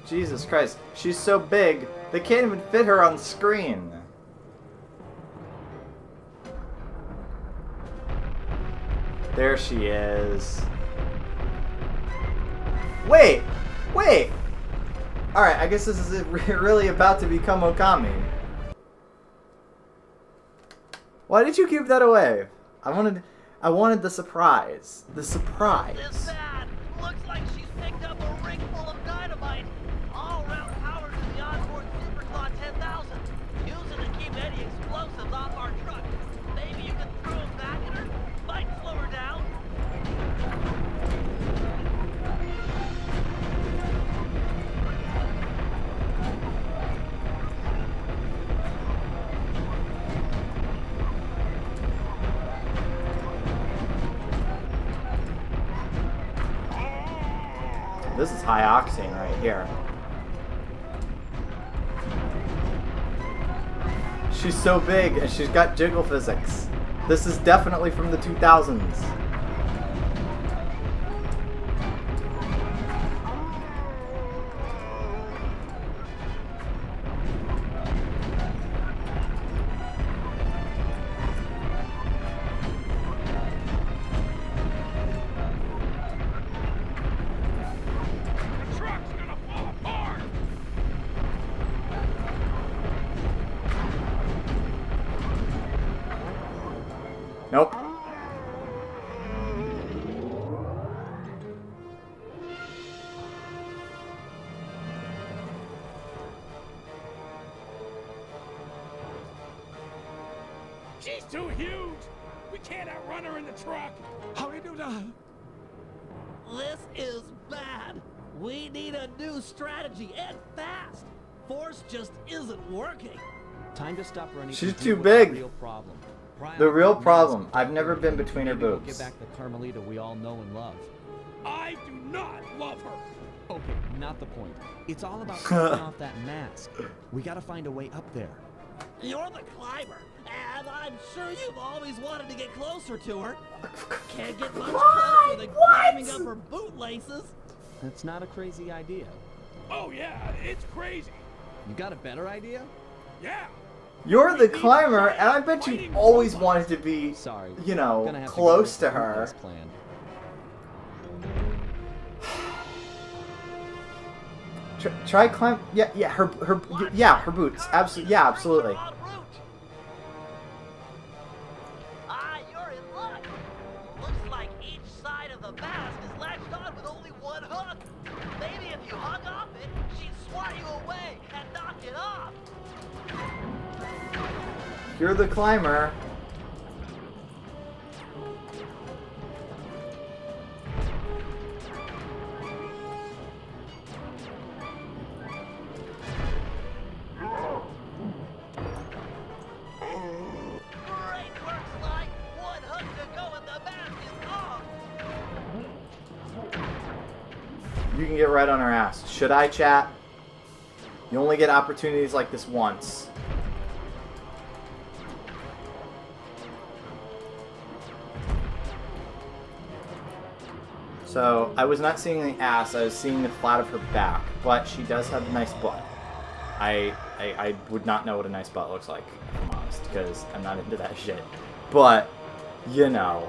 A: Jesus Christ, she's so big, they can't even fit her on screen. There she is. Wait! Wait! Alright, I guess this is really about to become Okami. Why did you keep that away? I wanted the surprise. The surprise.
D: This bad. Looks like she's picked up a ring full of dynamite. All round power to the onboard Superclaw 10,000. Use it to keep any explosives off our truck. Maybe you can throw them back at her. Might slow her down.
A: This is high octane right here. She's so big and she's got jiggle physics. This is definitely from the 2000s.
E: The truck's gonna fall apart!
A: Nope.
E: She's too huge! We can't outrun her in the truck! How we do that?
D: This is bad. We need a new strategy and fast. Force just isn't working.
C: Time to stop running.
A: She's
C: and
A: too
C: deal with
A: big.
C: The real problem.
A: The real problem. I've never been between her
C: Maybe we'll
A: boobs.
C: get back the Carmelita we all know and love.
E: I do not love her!
C: Okay, not the point. It's all about taking off that mask. We gotta find a way up there.
D: You're the climber, and I'm sure you've always wanted to get closer to her. Can't get much closer than climbing up her bootlaces.
C: That's not a crazy idea.
E: Oh yeah, it's crazy!
C: You got a better idea?
E: Yeah!
A: You're the climber, and I bet you always wanted to be,
C: Sorry.
A: you
C: Gonna
A: know,
C: have
A: close
C: to, go
A: to
C: with the
A: her.
C: bootlace plan.
A: Try climb. Yeah, her boots. Absolutely, yeah, absolutely.
D: En route. Ah, you're in luck. Looks like each side of the mask is latched on with only one hook. Maybe if you hung off it, she'd swat you away and knock it off.
A: You're the climber.
D: Great work, Sly. One hook to go and the mask is off.
A: You can get right on her ass. Should I, chat? You only get opportunities like this once. So, I was not seeing the ass, I was seeing the flat of her back, but she does have a nice butt. I would not know what a nice butt looks like, if I'm honest, because I'm not into that shit. But, you know.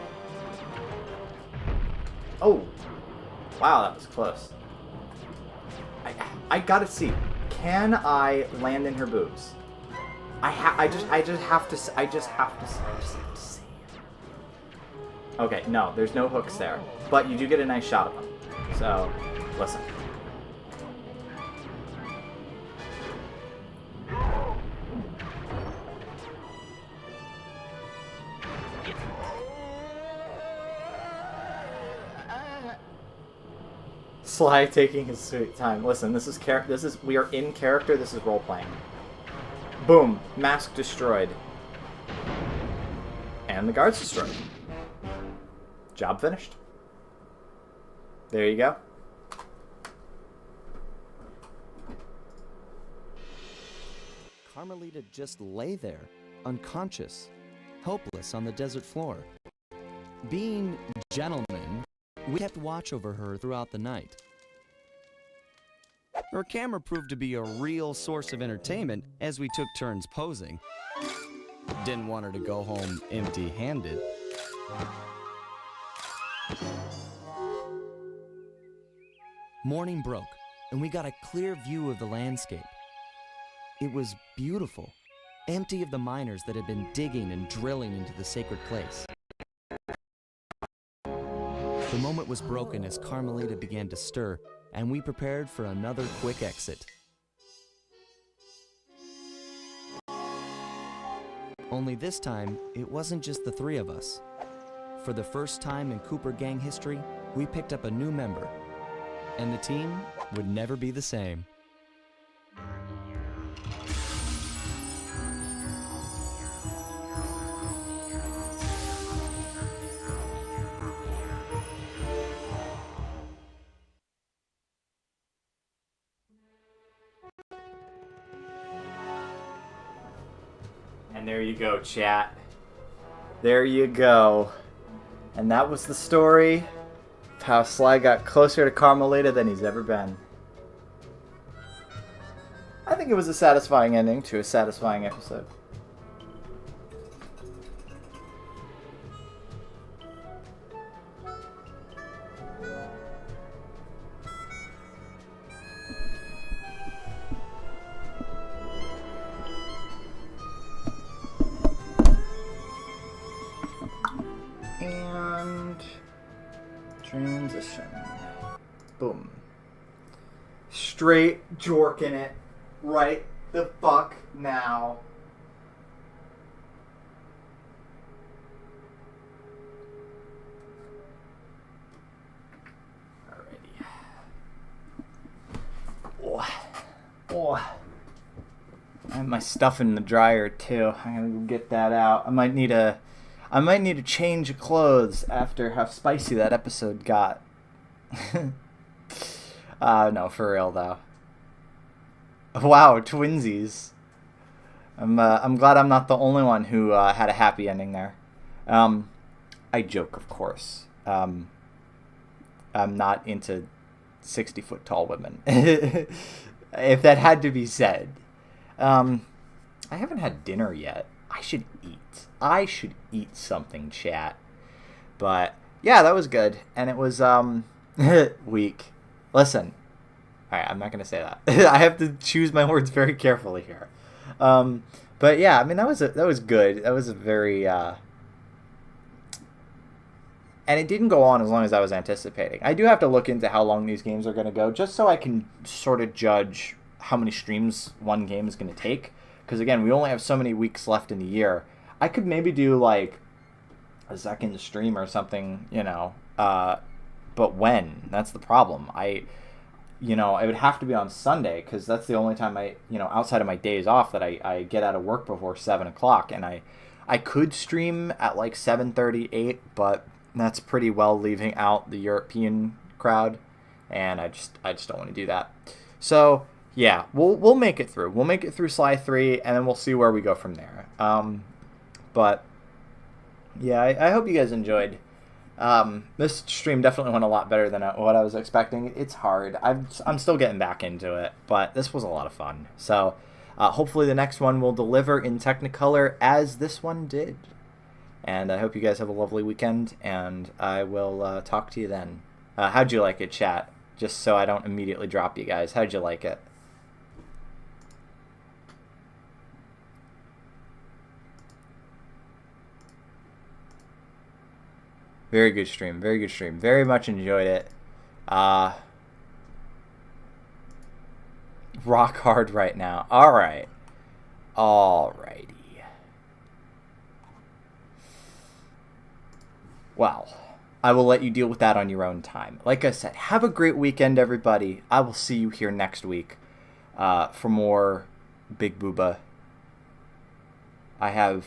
A: Oh. Wow, that was close. I gotta see. Can I land in her boobs? I just have to see. Okay, no, there's no hooks there. But you do get a nice shot of them. So, listen. Sly taking his sweet time. Listen, we are in character. This is role playing. Boom, mask destroyed, and the guard's destroyed. Job finished. There you go.
C: Carmelita just lay there, unconscious, helpless on the desert floor. Being gentlemen, we kept watch over her throughout the night. Her camera proved to be a real source of entertainment as we took turns posing. Didn't want her to go home empty-handed. Morning broke, and we got a clear view of the landscape. It was beautiful, empty of the miners that had been digging and drilling into the sacred place. The moment was broken as Carmelita began to stir, and we prepared for another quick exit. Only this time, it wasn't just the three of us. For the first time in Cooper Gang history, we picked up a new member, and the team would never be the same.
A: And there you go, chat. There you go. And that was the story of how Sly got closer to Carmelita than he's ever been. I think it was a satisfying ending to a satisfying episode. And transition. Boom. Straight jorking it right the fuck now. Alrighty. Oh. I have my stuff in the dryer too. I'm gonna go get that out. I might need to change of clothes after how spicy that episode got. No, for real though. Wow, twinsies. I'm glad I'm not the only one who had a happy ending there. I joke, of course. I'm not into 60-foot tall women. If that had to be said. I haven't had dinner yet. I should eat something, chat. But yeah, that was good. And it was weak. Listen. Alright, I'm not gonna say that. I have to choose my words very carefully here. But yeah, I mean that was good. That was a very and it didn't go on as long as I was anticipating. I do have to look into how long these games are gonna go, just so I can sort of judge how many streams one game is gonna take. Because again, we only have so many weeks left in the year. I could maybe do like a second stream or something, you know. But when? That's the problem. It would have to be on Sunday because that's the only time outside of my days off that I get out of work before 7 o'clock. And I could stream at like 7:38, but that's pretty well leaving out the European crowd. And I just don't want to do that. So yeah, we'll make it through. We'll make it through Sly 3, and then we'll see where we go from there. But yeah, I hope you guys enjoyed. This stream definitely went a lot better than what I was expecting. It's hard. I'm still getting back into it, but this was a lot of fun. So hopefully the next one will deliver in Technicolor as this one did. And I hope you guys have a lovely weekend, and I will talk to you then. How'd you like it, chat? Just so I don't immediately drop you guys. How'd you like it? Very good stream. Very good stream. Very much enjoyed it. Rock hard right now. Alright. Alrighty. Well, I will let you deal with that on your own time. Like I said, have a great weekend, everybody. I will see you here next week for more Big Booba. I have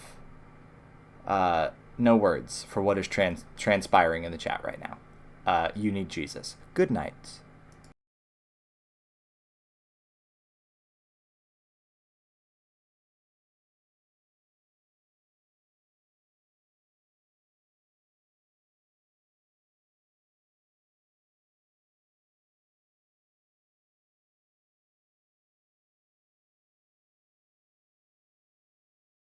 A: no words for what is transpiring in the chat right now. You need Jesus. Good night.